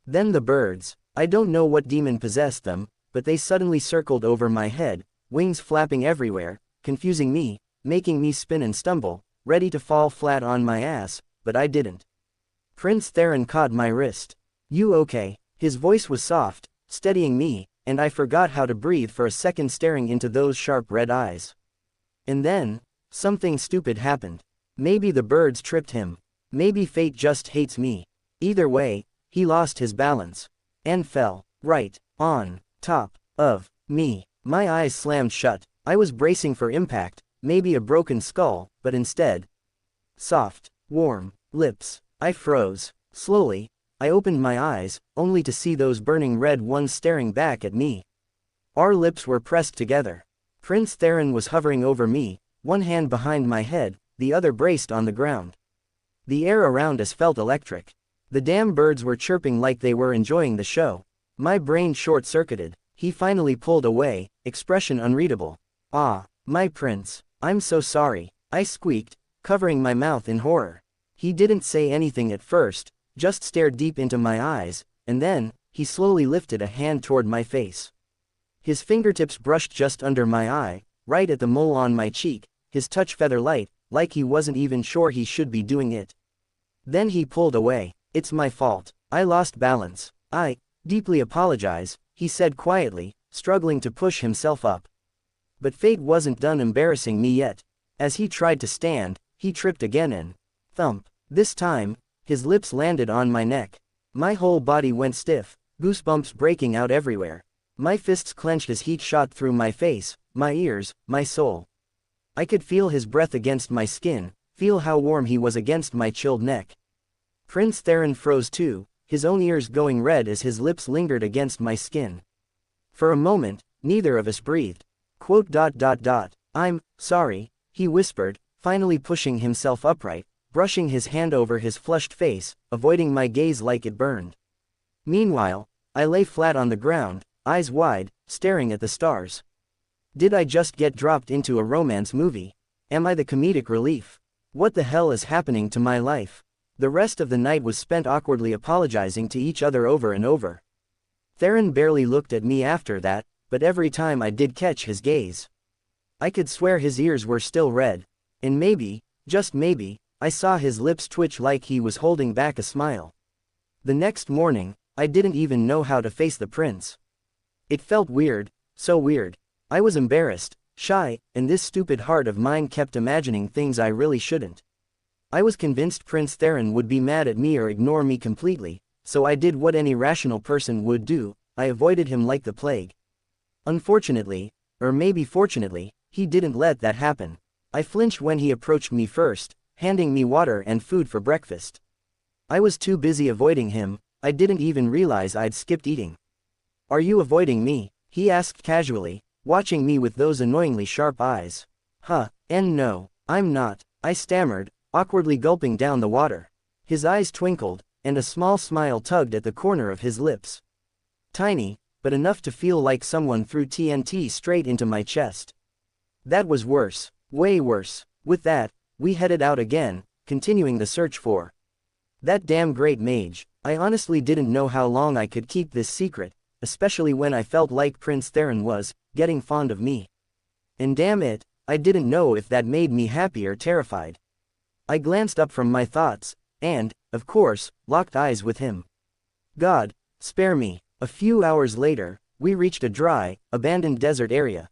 Speaker 1: Then the birds, I don't know what demon possessed them, but they suddenly circled over my head, wings flapping everywhere, confusing me, making me spin and stumble, ready to fall flat on my ass, but I didn't. Prince Theron caught my wrist. You okay? His voice was soft, steadying me, and I forgot how to breathe for a second staring into those sharp red eyes. And then, something stupid happened. Maybe the birds tripped him. Maybe fate just hates me. Either way, he lost his balance. And fell, right, on top of me. My eyes slammed shut. I was bracing for impact, maybe a broken skull, but instead, soft, warm lips. I froze. Slowly, I opened my eyes, only to see those burning red ones staring back at me. Our lips were pressed together. Prince Theron was hovering over me, one hand behind my head, the other braced on the ground. The air around us felt electric. The damn birds were chirping like they were enjoying the show. My brain short-circuited. He finally pulled away, expression unreadable. Ah, my prince, I'm so sorry, I squeaked, covering my mouth in horror. He didn't say anything at first, just stared deep into my eyes, and then, he slowly lifted a hand toward my face. His fingertips brushed just under my eye, right at the mole on my cheek, his touch feather light, like he wasn't even sure he should be doing it. Then he pulled away. It's my fault. I lost balance. I Deeply apologize, he said quietly, struggling to push himself up. But fate wasn't done embarrassing me yet. As he tried to stand, he tripped again and thump. This time, his lips landed on my neck. My whole body went stiff, goosebumps breaking out everywhere. My fists clenched as heat shot through my face, my ears, my soul. I could feel his breath against my skin, feel how warm he was against my chilled neck. Prince Theron froze too, his own ears going red as his lips lingered against my skin. For a moment, neither of us breathed. "I'm sorry," he whispered, finally pushing himself upright, brushing his hand over his flushed face, avoiding my gaze like it burned. Meanwhile, I lay flat on the ground, eyes wide, staring at the stars. Did I just get dropped into a romance movie? Am I the comedic relief? What the hell is happening to my life? The rest of the night was spent awkwardly apologizing to each other over and over. Theron barely looked at me after that, but every time I did catch his gaze, I could swear his ears were still red. And maybe, just maybe, I saw his lips twitch like he was holding back a smile. The next morning, I didn't even know how to face the prince. It felt weird, so weird. I was embarrassed, shy, and this stupid heart of mine kept imagining things I really shouldn't. I was convinced Prince Theron would be mad at me or ignore me completely, so I did what any rational person would do, I avoided him like the plague. Unfortunately, or maybe fortunately, he didn't let that happen. I flinched when he approached me first, handing me water and food for breakfast. I was too busy avoiding him, I didn't even realize I'd skipped eating. "Are you avoiding me?" he asked casually, watching me with those annoyingly sharp eyes. No, I'm not," I stammered, awkwardly gulping down the water. His eyes twinkled, and a small smile tugged at the corner of his lips. Tiny, but enough to feel like someone threw TNT straight into my chest. That was worse, way worse. With that, we headed out again, continuing the search for that damn great mage. I honestly didn't know how long I could keep this secret, especially when I felt like Prince Theron was getting fond of me. And damn it, I didn't know if that made me happy or terrified. I glanced up from my thoughts, and, of course, locked eyes with him. God, spare me. A few hours later, we reached a dry, abandoned desert area.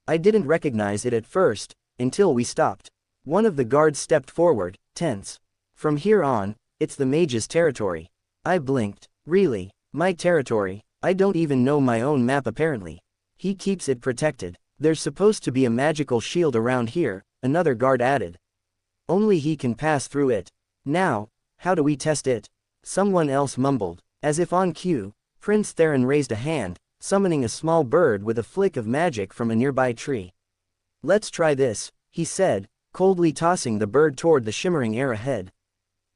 Speaker 1: I didn't recognize it at first, until we stopped. One of the guards stepped forward, tense. "From here on, it's the mage's territory." I blinked. Really? My territory? I don't even know my own map apparently. "He keeps it protected. There's supposed to be a magical shield around here," another guard added. "Only he can pass through it." "Now, how do we test it?" someone else mumbled. As if on cue, Prince Theron raised a hand, summoning a small bird with a flick of magic from a nearby tree. "Let's try this," he said, coldly tossing the bird toward the shimmering air ahead.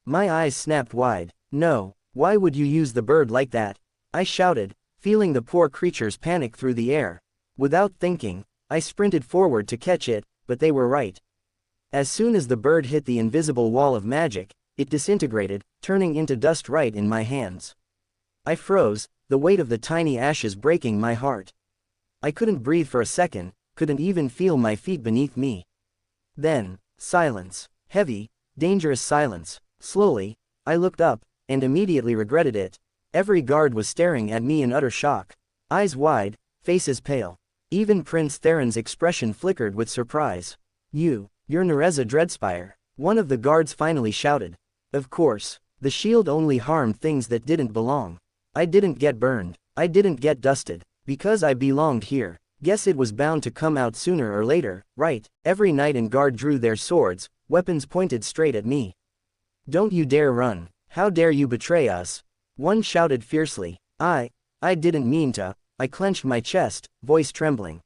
Speaker 1: My eyes snapped wide. "No, why would you use the bird like that?" I shouted, feeling the poor creature's panic through the air. Without thinking, I sprinted forward to catch it, but they were right. As soon as the bird hit the invisible wall of magic, it disintegrated, turning into dust right in my hands. I froze, the weight of the tiny ashes breaking my heart. I couldn't breathe for a second, couldn't even feel my feet beneath me. Then, silence. Heavy, dangerous silence. Slowly, I looked up, and immediately regretted it. Every guard was staring at me in utter shock. Eyes wide, faces pale. Even Prince Theron's expression flickered with surprise. You're Nereza Dreadspire," one of the guards finally shouted. Of course, the shield only harmed things that didn't belong. I didn't get burned. I didn't get dusted. Because I belonged here. Guess it was bound to come out sooner or later, right? Every knight and guard drew their swords, weapons pointed straight at me. "Don't you dare run. How dare you betray us?" one shouted fiercely. I didn't mean to. I clenched my chest, voice trembling.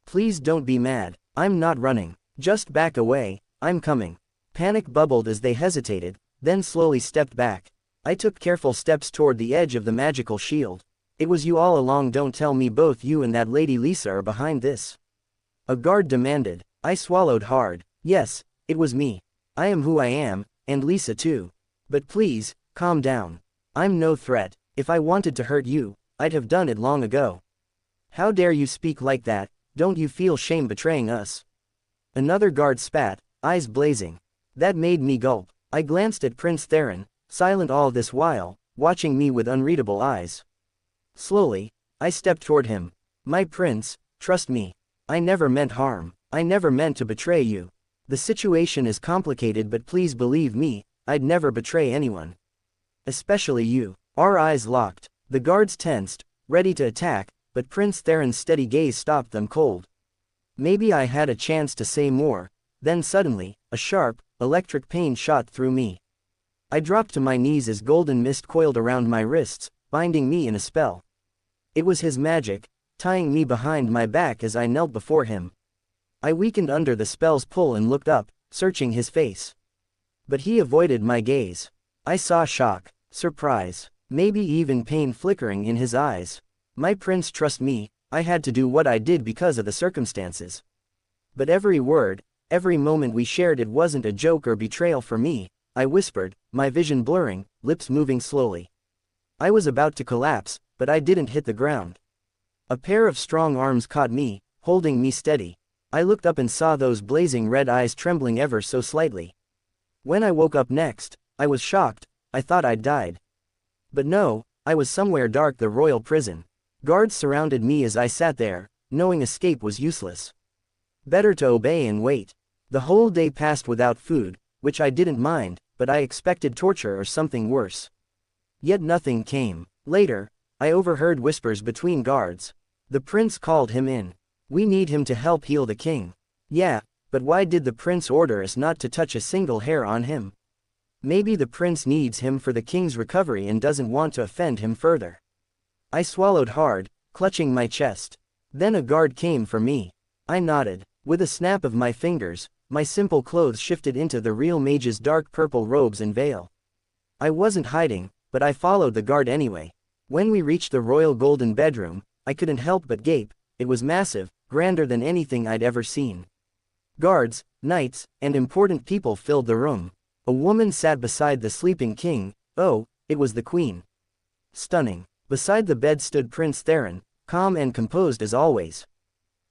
Speaker 1: "Please don't be mad. I'm not running. Just back away, I'm coming." Panic bubbled as they hesitated, then slowly stepped back. I took careful steps toward the edge of the magical shield. "It was you all along. Don't tell me both you and that lady Lisa are behind this," a guard demanded. I swallowed hard. Yes, it was me. I am who I am, and Lisa too. But please, calm down. I'm no threat. If I wanted to hurt you, I'd have done it long ago. How dare you speak like that? Don't you feel shame betraying us?" Another guard spat, eyes blazing. That made me gulp. I glanced at Prince Theron, silent all this while, watching me with unreadable eyes. Slowly, I stepped toward him. My prince, trust me. I never meant harm. I never meant to betray you. The situation is complicated, but please believe me, I'd never betray anyone. Especially you. Our eyes locked. The guards tensed, ready to attack, but Prince Theron's steady gaze stopped them cold. Maybe I had a chance to say more, then suddenly, a sharp, electric pain shot through me. I dropped to my knees as golden mist coiled around my wrists, binding me in a spell. It was his magic, tying me behind my back as I knelt before him. I weakened under the spell's pull and looked up, searching his face. But he avoided my gaze. I saw shock, surprise, maybe even pain flickering in his eyes. My prince, trust me, I had to do what I did because of the circumstances. But every word, every moment we shared, it wasn't a joke or betrayal for me, I whispered, my vision blurring, lips moving slowly. I was about to collapse, but I didn't hit the ground. A pair of strong arms caught me, holding me steady. I looked up and saw those blazing red eyes trembling ever so slightly. When I woke up next, I was shocked. I thought I'd died. But no, I was somewhere dark, the royal prison. Guards surrounded me as I sat there, knowing escape was useless. Better to obey and wait. The whole day passed without food, which I didn't mind, but I expected torture or something worse. Yet nothing came. Later, I overheard whispers between guards. The prince called him in. We need him to help heal the king. Yeah, but why did the prince order us not to touch a single hair on him? Maybe the prince needs him for the king's recovery and doesn't want to offend him further. I swallowed hard, clutching my chest. Then a guard came for me. I nodded. With a snap of my fingers, my simple clothes shifted into the real mage's dark purple robes and veil. I wasn't hiding, but I followed the guard anyway. When we reached the royal golden bedroom, I couldn't help but gape. It was massive, grander than anything I'd ever seen. Guards, knights, and important people filled the room. A woman sat beside the sleeping king. Oh, it was the queen. Stunning. Beside the bed stood Prince Theron, calm and composed as always.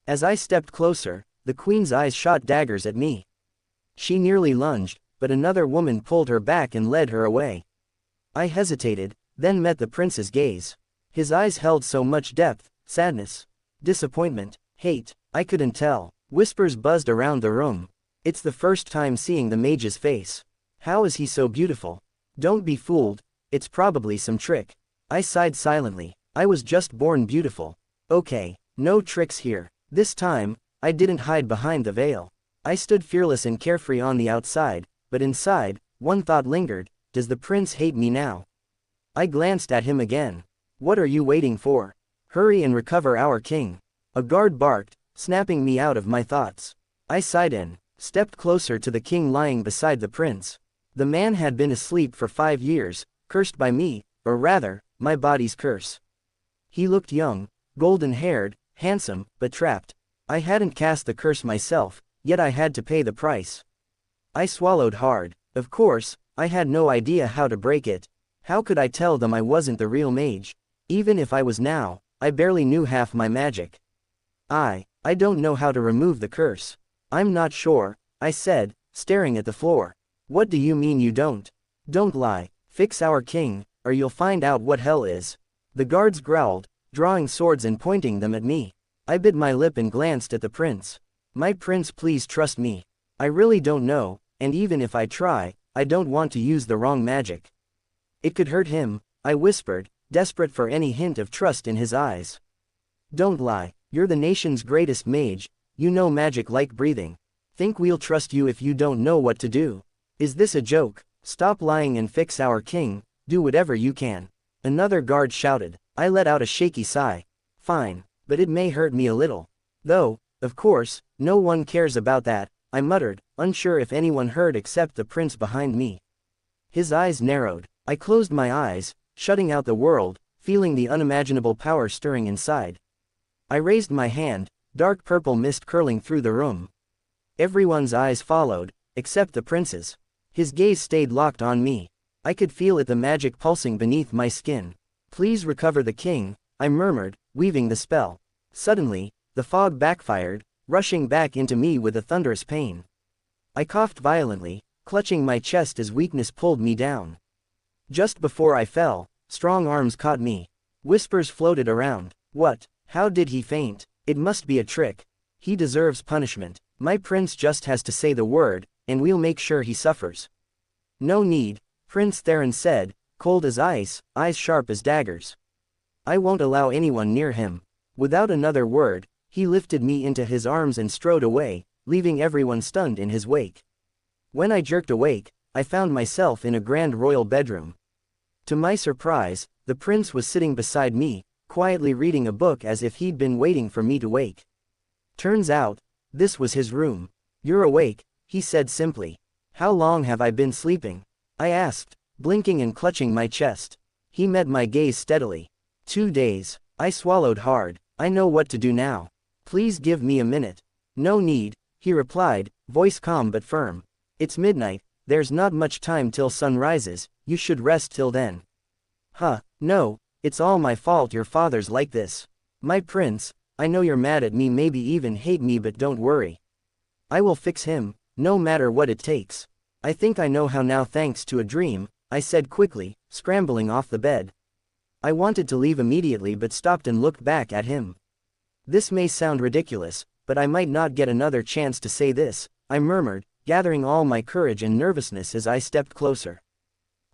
Speaker 1: As I stepped closer, the queen's eyes shot daggers at me. She nearly lunged, but another woman pulled her back and led her away. I hesitated, then met the prince's gaze. His eyes held so much depth, sadness, disappointment, hate, I couldn't tell. Whispers buzzed around the room. It's the first time seeing the mage's face. How is he so beautiful? Don't be fooled, it's probably some trick. I sighed silently. I was just born beautiful. Okay, no tricks here. This time, I didn't hide behind the veil. I stood fearless and carefree on the outside, but inside, one thought lingered, does the prince hate me now? I glanced at him again. What are you waiting for? Hurry and recover our king. A guard barked, snapping me out of my thoughts. I sighed and stepped closer to the king lying beside the prince. The man had been asleep for 5 years, cursed by me, or rather, my body's curse. He looked young, golden-haired, handsome, but trapped. I hadn't cast the curse myself, yet I had to pay the price. I swallowed hard. Of course, I had no idea how to break it. How could I tell them I wasn't the real mage? Even if I was now, I barely knew half my magic. I don't know how to remove the curse. I'm not sure, I said, staring at the floor. What do you mean you don't? Don't lie. Fix our king, or you'll find out what hell is. The guards growled, drawing swords and pointing them at me. I bit my lip and glanced at the prince. My prince, please trust me. I really don't know, and even if I try, I don't want to use the wrong magic. It could hurt him, I whispered, desperate for any hint of trust in his eyes. Don't lie. You're the nation's greatest mage, you know magic like breathing. Think we'll trust you if you don't know what to do? Is this a joke? Stop lying and fix our king, do whatever you can. Another guard shouted. I let out a shaky sigh. Fine, but it may hurt me a little. Though, of course, no one cares about that, I muttered, unsure if anyone heard except the prince behind me. His eyes narrowed. I closed my eyes, shutting out the world, feeling the unimaginable power stirring inside. I raised my hand, dark purple mist curling through the room. Everyone's eyes followed, except the prince's. His gaze stayed locked on me. I could feel it, the magic pulsing beneath my skin. Please recover the king, I murmured, weaving the spell. Suddenly, the fog backfired, rushing back into me with a thunderous pain. I coughed violently, clutching my chest as weakness pulled me down. Just before I fell, strong arms caught me. Whispers floated around. What? How did he faint? It must be a trick. He deserves punishment. My prince just has to say the word, and we'll make sure he suffers. No need, Prince Theron said, cold as ice, eyes sharp as daggers. I won't allow anyone near him. Without another word, he lifted me into his arms and strode away, leaving everyone stunned in his wake. When I jerked awake, I found myself in a grand royal bedroom. To my surprise, the prince was sitting beside me, quietly reading a book as if he'd been waiting for me to wake. Turns out, this was his room. You're awake, he said simply. How long have I been sleeping? I asked, blinking and clutching my chest. He met my gaze steadily. 2 days. I swallowed hard. I know what to do now. Please give me a minute. No need, he replied, voice calm but firm. It's midnight, there's not much time till sun rises, you should rest till then. Huh, no, it's all my fault your father's like this. My prince, I know you're mad at me, maybe even hate me, but don't worry. I will fix him, no matter what it takes. I think I know how now thanks to a dream, I said quickly, scrambling off the bed. I wanted to leave immediately but stopped and looked back at him. This may sound ridiculous, but I might not get another chance to say this, I murmured, gathering all my courage and nervousness as I stepped closer.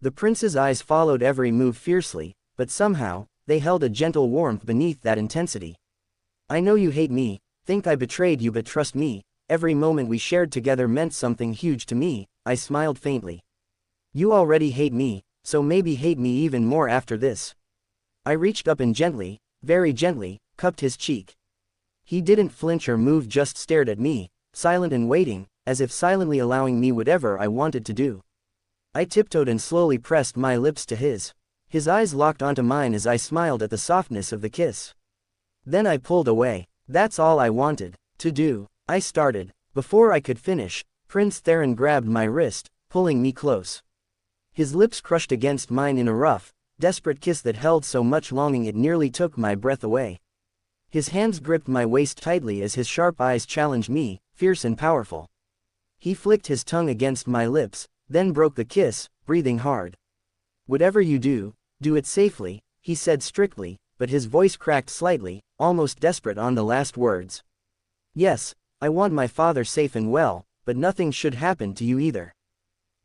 Speaker 1: The prince's eyes followed every move fiercely, but somehow, they held a gentle warmth beneath that intensity. I know you hate me, think I betrayed you, but trust me, every moment we shared together meant something huge to me, I smiled faintly. You already hate me, so maybe hate me even more after this. I reached up and gently, very gently, cupped his cheek. He didn't flinch or move, just stared at me, silent and waiting, as if silently allowing me whatever I wanted to do. I tiptoed and slowly pressed my lips to his. His eyes locked onto mine as I smiled at the softness of the kiss. Then I pulled away. That's all I wanted to do. I started. Before I could finish, Prince Theron grabbed my wrist, pulling me close. His lips crushed against mine in a rough, desperate kiss that held so much longing it nearly took my breath away. His hands gripped my waist tightly as his sharp eyes challenged me, fierce and powerful. He flicked his tongue against my lips, then broke the kiss, breathing hard. Whatever you do, do it safely, he said strictly, but his voice cracked slightly, almost desperate on the last words. Yes, I want my father safe and well, but nothing should happen to you either.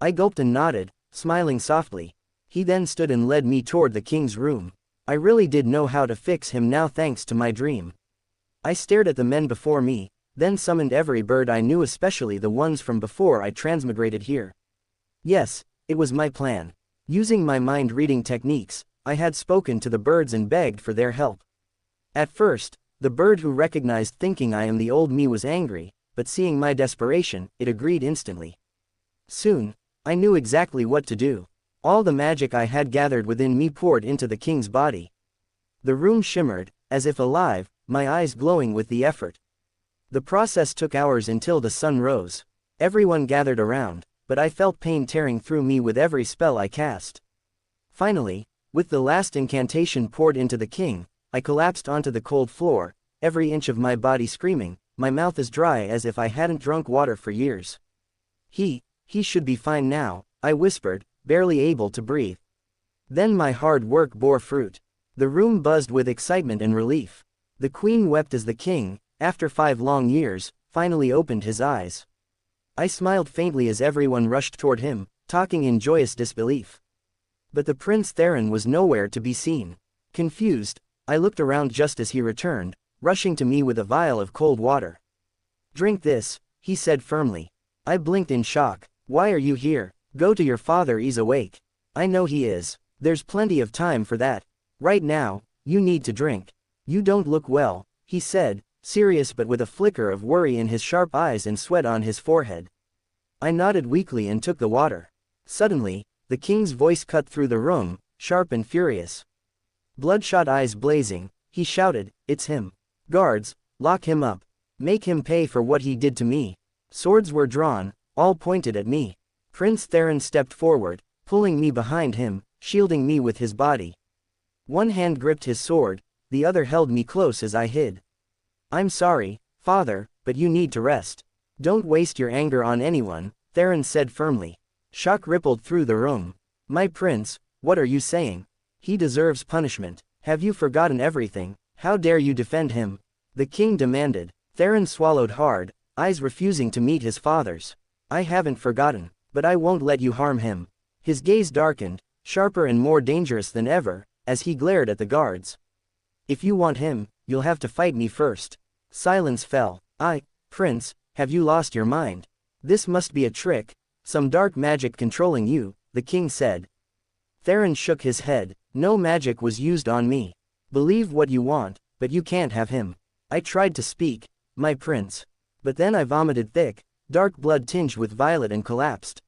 Speaker 1: I gulped and nodded, smiling softly. He then stood and led me toward the king's room. I really did know how to fix him now thanks to my dream. I stared at the men before me, then summoned every bird I knew, especially the ones from before I transmigrated here. Yes, it was my plan. Using my mind-reading techniques, I had spoken to the birds and begged for their help. At first, the bird who recognized thinking I am the old me was angry, but seeing my desperation, it agreed instantly. Soon, I knew exactly what to do. All the magic I had gathered within me poured into the king's body. The room shimmered, as if alive, my eyes glowing with the effort. The process took hours until the sun rose. Everyone gathered around, but I felt pain tearing through me with every spell I cast. Finally, with the last incantation poured into the king, I collapsed onto the cold floor, every inch of my body screaming, my mouth as dry as if I hadn't drunk water for years. He should be fine now, I whispered, barely able to breathe. Then my hard work bore fruit. The room buzzed with excitement and relief. The queen wept as the king, after 5 long years, finally opened his eyes. I smiled faintly as everyone rushed toward him, talking in joyous disbelief. But the Prince Theron was nowhere to be seen. Confused, I looked around just as he returned, rushing to me with a vial of cold water. Drink this, he said firmly. I blinked in shock. Why are you here? Go to your father, he's awake. I know he is. There's plenty of time for that. Right now, you need to drink. You don't look well, he said, serious but with a flicker of worry in his sharp eyes and sweat on his forehead. I nodded weakly and took the water. Suddenly, the king's voice cut through the room, sharp and furious. Bloodshot eyes blazing, he shouted, "It's him. Guards, lock him up. Make him pay for what he did to me." Swords were drawn, all pointed at me. Prince Theron stepped forward, pulling me behind him, shielding me with his body. One hand gripped his sword, the other held me close as I hid. "I'm sorry, father, but you need to rest. Don't waste your anger on anyone," Theron said firmly. Shock rippled through the room. "My prince, what are you saying? He deserves punishment. Have you forgotten everything? How dare you defend him? The king demanded. Theron swallowed hard, eyes refusing to meet his father's. I haven't forgotten, but I won't let you harm him. His gaze darkened, sharper and more dangerous than ever, as he glared at the guards. If you want him, you'll have to fight me first. Silence fell. Prince, have you lost your mind? This must be a trick, some dark magic controlling you, the king said. Theron shook his head. No magic was used on me. Believe what you want, but you can't have him. I tried to speak, my prince. But then I vomited thick, dark blood tinged with violet and collapsed.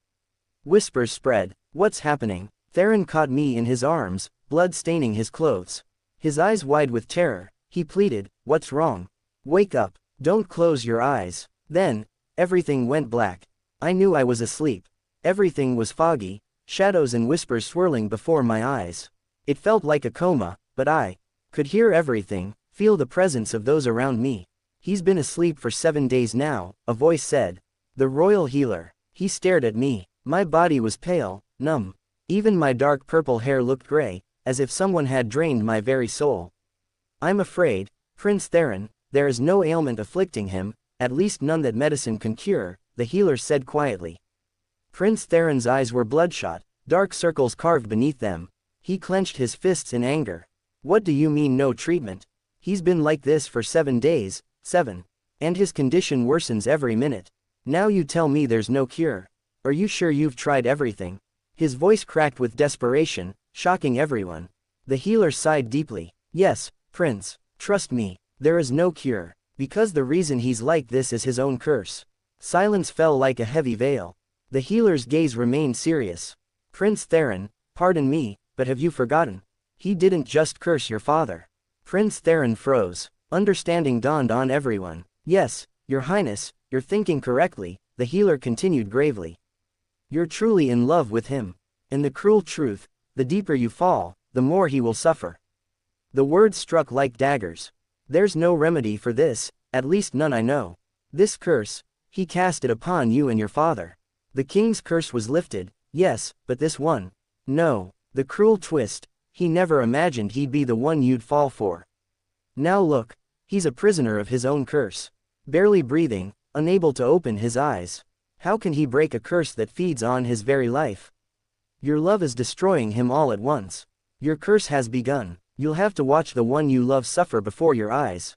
Speaker 1: Whispers spread. What's happening? Theron caught me in his arms, blood staining his clothes. His eyes wide with terror, he pleaded, what's wrong? Wake up, don't close your eyes. Then, everything went black. I knew I was asleep. Everything was foggy, shadows and whispers swirling before my eyes. It felt like a coma, but I could hear everything, feel the presence of those around me. He's been asleep for 7 days now, a voice said. The royal healer. He stared at me. My body was pale, numb. Even my dark purple hair looked gray, as if someone had drained my very soul. I'm afraid, Prince Theron, there is no ailment afflicting him, at least none that medicine can cure, the healer said quietly. Prince Theron's eyes were bloodshot, dark circles carved beneath them. He clenched his fists in anger. What do you mean no treatment? He's been like this for 7 days, 7. And his condition worsens every minute. Now you tell me there's no cure. Are you sure you've tried everything? His voice cracked with desperation, shocking everyone. The healer sighed deeply. Yes, Prince, trust me, there is no cure, because the reason he's like this is his own curse. Silence fell like a heavy veil. The healer's gaze remained serious. Prince Theron, pardon me, but have you forgotten? He didn't just curse your father. Prince Theron froze. Understanding dawned on everyone. Yes, Your Highness, you're thinking correctly, the healer continued gravely. You're truly in love with him. And the cruel truth, the deeper you fall, the more he will suffer. The words struck like daggers. There's no remedy for this, at least none I know. This curse, he cast it upon you and your father. The king's curse was lifted, yes, but this one? No. The cruel twist, he never imagined he'd be the one you'd fall for. Now look, he's a prisoner of his own curse. Barely breathing, unable to open his eyes. How can he break a curse that feeds on his very life? Your love is destroying him all at once. Your curse has begun. You'll have to watch the one you love suffer before your eyes.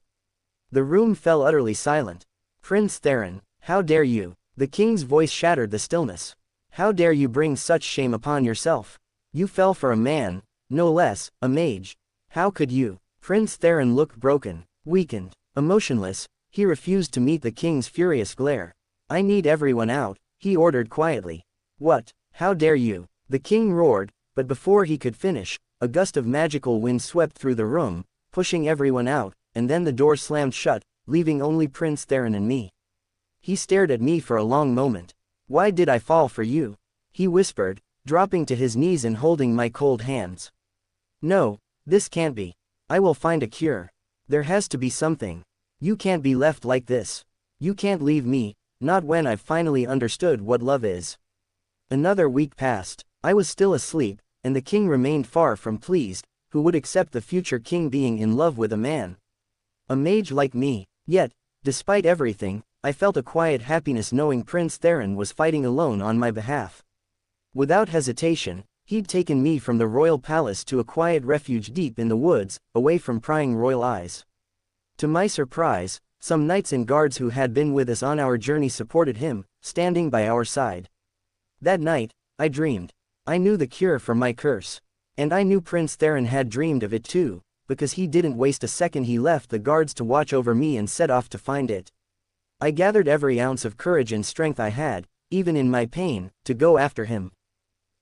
Speaker 1: The room fell utterly silent. Prince Theron, how dare you? The king's voice shattered the stillness. How dare you bring such shame upon yourself? You fell for a man, no less, a mage. How could you? Prince Theron looked broken, weakened, emotionless. He refused to meet the king's furious glare. I need everyone out, he ordered quietly. What? How dare you? The king roared, but before he could finish, a gust of magical wind swept through the room, pushing everyone out, and then the door slammed shut, leaving only Prince Theron and me. He stared at me for a long moment. Why did I fall for you? He whispered, dropping to his knees and holding my cold hands. No, this can't be. I will find a cure. There has to be something. You can't be left like this. You can't leave me, not when I've finally understood what love is. Another week passed. I was still asleep, and the king remained far from pleased. Who would accept the future king being in love with a man? A mage like me. Yet, despite everything, I felt a quiet happiness knowing Prince Theron was fighting alone on my behalf. Without hesitation, he'd taken me from the royal palace to a quiet refuge deep in the woods, away from prying royal eyes. To my surprise, some knights and guards who had been with us on our journey supported him, standing by our side. That night, I dreamed. I knew the cure for my curse. And I knew Prince Theron had dreamed of it too, because he didn't waste a second. He left the guards to watch over me and set off to find it. I gathered every ounce of courage and strength I had, even in my pain, to go after him.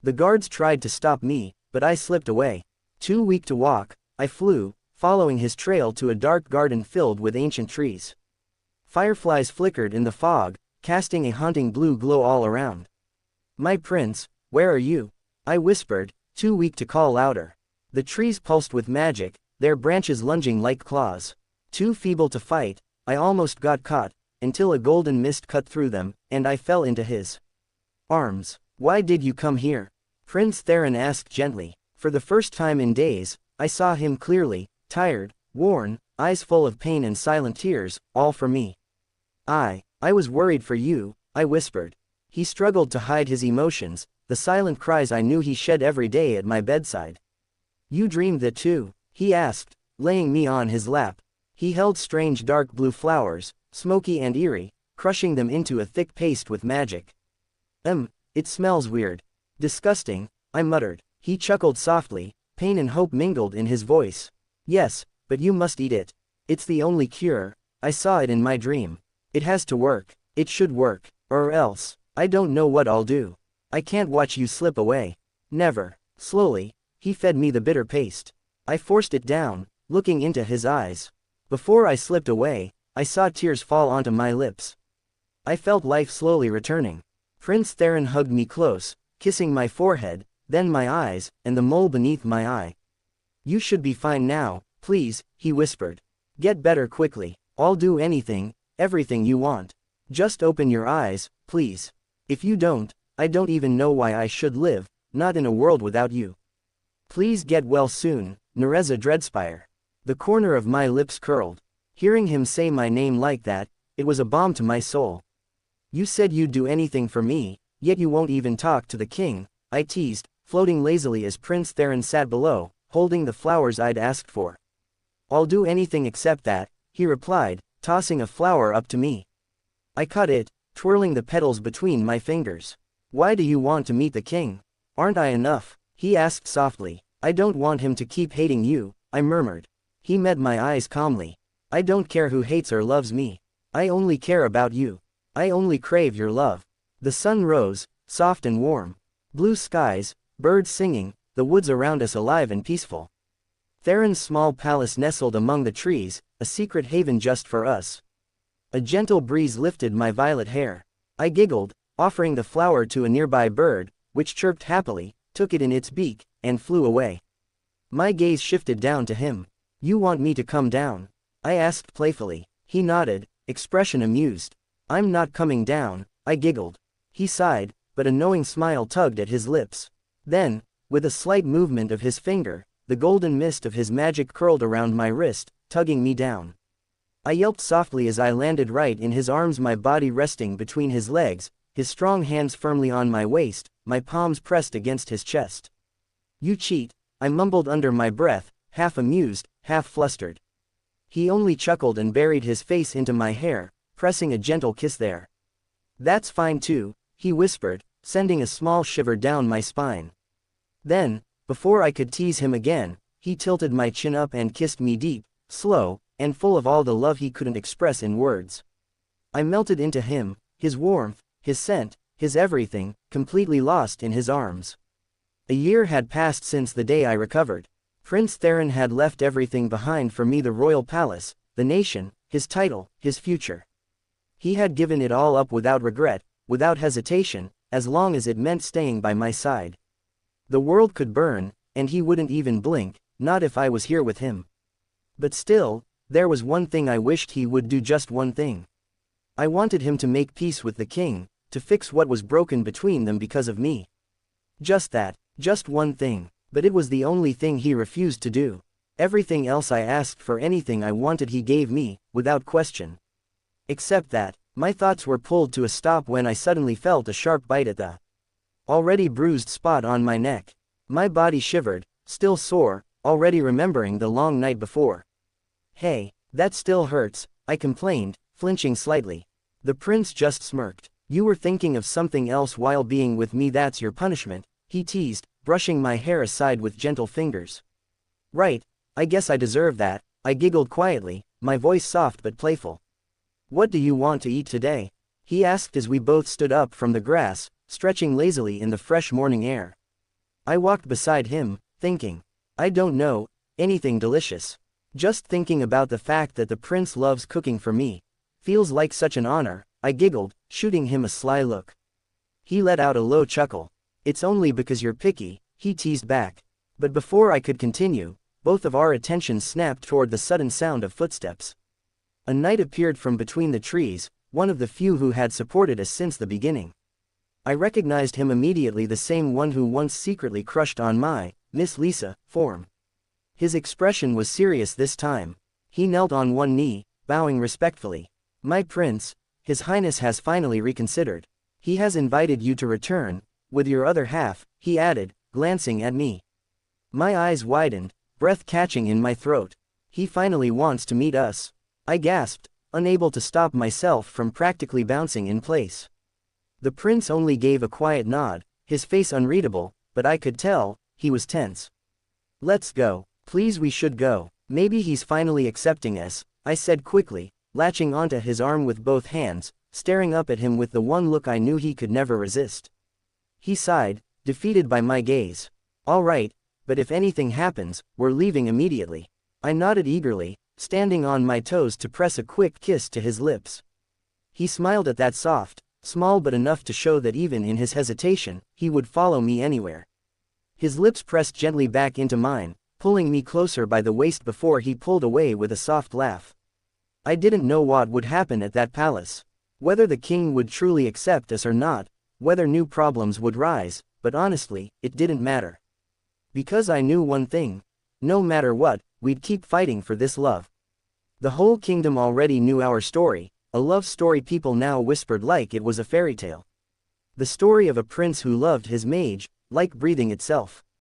Speaker 1: The guards tried to stop me, but I slipped away. Too weak to walk, I flew, following his trail to a dark garden filled with ancient trees. Fireflies flickered in the fog, casting a haunting blue glow all around. My prince, where are you? I whispered, too weak to call louder. The trees pulsed with magic, their branches lunging like claws. Too feeble to fight, I almost got caught, until a golden mist cut through them, and I fell into his arms. Why did you come here? Prince Theron asked gently. For the first time in days, I saw him clearly, tired, worn, eyes full of pain and silent tears, all for me. I was worried for you, I whispered. He struggled to hide his emotions, the silent cries I knew he shed every day at my bedside. You dreamed that too? He asked, laying me on his lap. He held strange dark blue flowers, smoky and eerie, crushing them into a thick paste with magic. It smells weird. Disgusting, I muttered. He chuckled softly, pain and hope mingled in his voice. Yes, but you must eat it. It's the only cure. I saw it in my dream. It has to work. It should work. Or else, I don't know what I'll do. I can't watch you slip away. Never. Slowly, he fed me the bitter paste. I forced it down, looking into his eyes. Before I slipped away, I saw tears fall onto my lips. I felt life slowly returning. Prince Theron hugged me close, kissing my forehead, then my eyes, and the mole beneath my eye. You should be fine now, please, he whispered. Get better quickly. I'll do anything, everything you want. Just open your eyes, please. If you don't, I don't even know why I should live, not in a world without you. Please get well soon, Nereza Dreadspire. The corner of my lips curled. Hearing him say my name like that, it was a balm to my soul. You said you'd do anything for me, yet you won't even talk to the king, I teased, floating lazily as Prince Theron sat below, holding the flowers I'd asked for. I'll do anything except that, he replied, tossing a flower up to me. I caught it, twirling the petals between my fingers. Why do you want to meet the king? Aren't I enough? He asked softly. I don't want him to keep hating you, I murmured. He met my eyes calmly. I don't care who hates or loves me. I only care about you. I only crave your love. The sun rose, soft and warm. Blue skies, birds singing, the woods around us alive and peaceful. Theron's small palace nestled among the trees, a secret haven just for us. A gentle breeze lifted my violet hair. I giggled, offering the flower to a nearby bird, which chirped happily, took it in its beak, and flew away. My gaze shifted down to him. You want me to come down? I asked playfully. He nodded, expression amused. I'm not coming down, I giggled. He sighed, but a knowing smile tugged at his lips. Then, with a slight movement of his finger, the golden mist of his magic curled around my wrist, tugging me down. I yelped softly as I landed right in his arms, my body resting between his legs, his strong hands firmly on my waist, my palms pressed against his chest. You cheat, I mumbled under my breath, half amused, half flustered. He only chuckled and buried his face into my hair, pressing a gentle kiss there. That's fine too, he whispered, sending a small shiver down my spine. Then, before I could tease him again, he tilted my chin up and kissed me deep, slow, and full of all the love he couldn't express in words. I melted into him, his warmth, his scent, his everything, completely lost in his arms. A year had passed since the day I recovered. Prince Theron had left everything behind for me, the royal palace, the nation, his title, his future. He had given it all up without regret, without hesitation, as long as it meant staying by my side. The world could burn, and he wouldn't even blink, not if I was here with him. But still, there was one thing I wished he would do, just one thing. I wanted him to make peace with the king, to fix what was broken between them because of me. Just that, just one thing, but it was the only thing he refused to do. Everything else I asked for, anything I wanted he gave me, without question. Except that, my thoughts were pulled to a stop when I suddenly felt a sharp bite at the already bruised spot on my neck. My body shivered, still sore, already remembering the long night before. Hey, that still hurts, I complained, flinching slightly. The prince just smirked. You were thinking of something else while being with me, that's your punishment, he teased, brushing my hair aside with gentle fingers. Right, I guess I deserve that, I giggled quietly, my voice soft but playful. What do you want to eat today? He asked as we both stood up from the grass, stretching lazily in the fresh morning air. I walked beside him, thinking. I don't know, anything delicious. Just thinking about the fact that the prince loves cooking for me. Feels like such an honor, I giggled, shooting him a sly look. He let out a low chuckle. It's only because you're picky, he teased back. But before I could continue, both of our attentions snapped toward the sudden sound of footsteps. A knight appeared from between the trees, one of the few who had supported us since the beginning. I recognized him immediately, the same one who once secretly crushed on my, Miss Lisa, form. His expression was serious this time. He knelt on one knee, bowing respectfully. My prince, His Highness has finally reconsidered. He has invited you to return, with your other half, he added, glancing at me. My eyes widened, breath catching in my throat. He finally wants to meet us. I gasped, unable to stop myself from practically bouncing in place. The prince only gave a quiet nod, his face unreadable, but I could tell, he was tense. Let's go. Please, we should go. Maybe he's finally accepting us, I said quickly, latching onto his arm with both hands, staring up at him with the one look I knew he could never resist. He sighed, defeated by my gaze. All right, but if anything happens, we're leaving immediately. I nodded eagerly, standing on my toes to press a quick kiss to his lips. He smiled at that soft, small but enough to show that even in his hesitation, he would follow me anywhere. His lips pressed gently back into mine, pulling me closer by the waist before he pulled away with a soft laugh. I didn't know what would happen at that palace. Whether the king would truly accept us or not, whether new problems would rise, but honestly, it didn't matter. Because I knew one thing. No matter what, we'd keep fighting for this love. The whole kingdom already knew our story, a love story people now whispered like it was a fairy tale. The story of a prince who loved his mage, like breathing itself.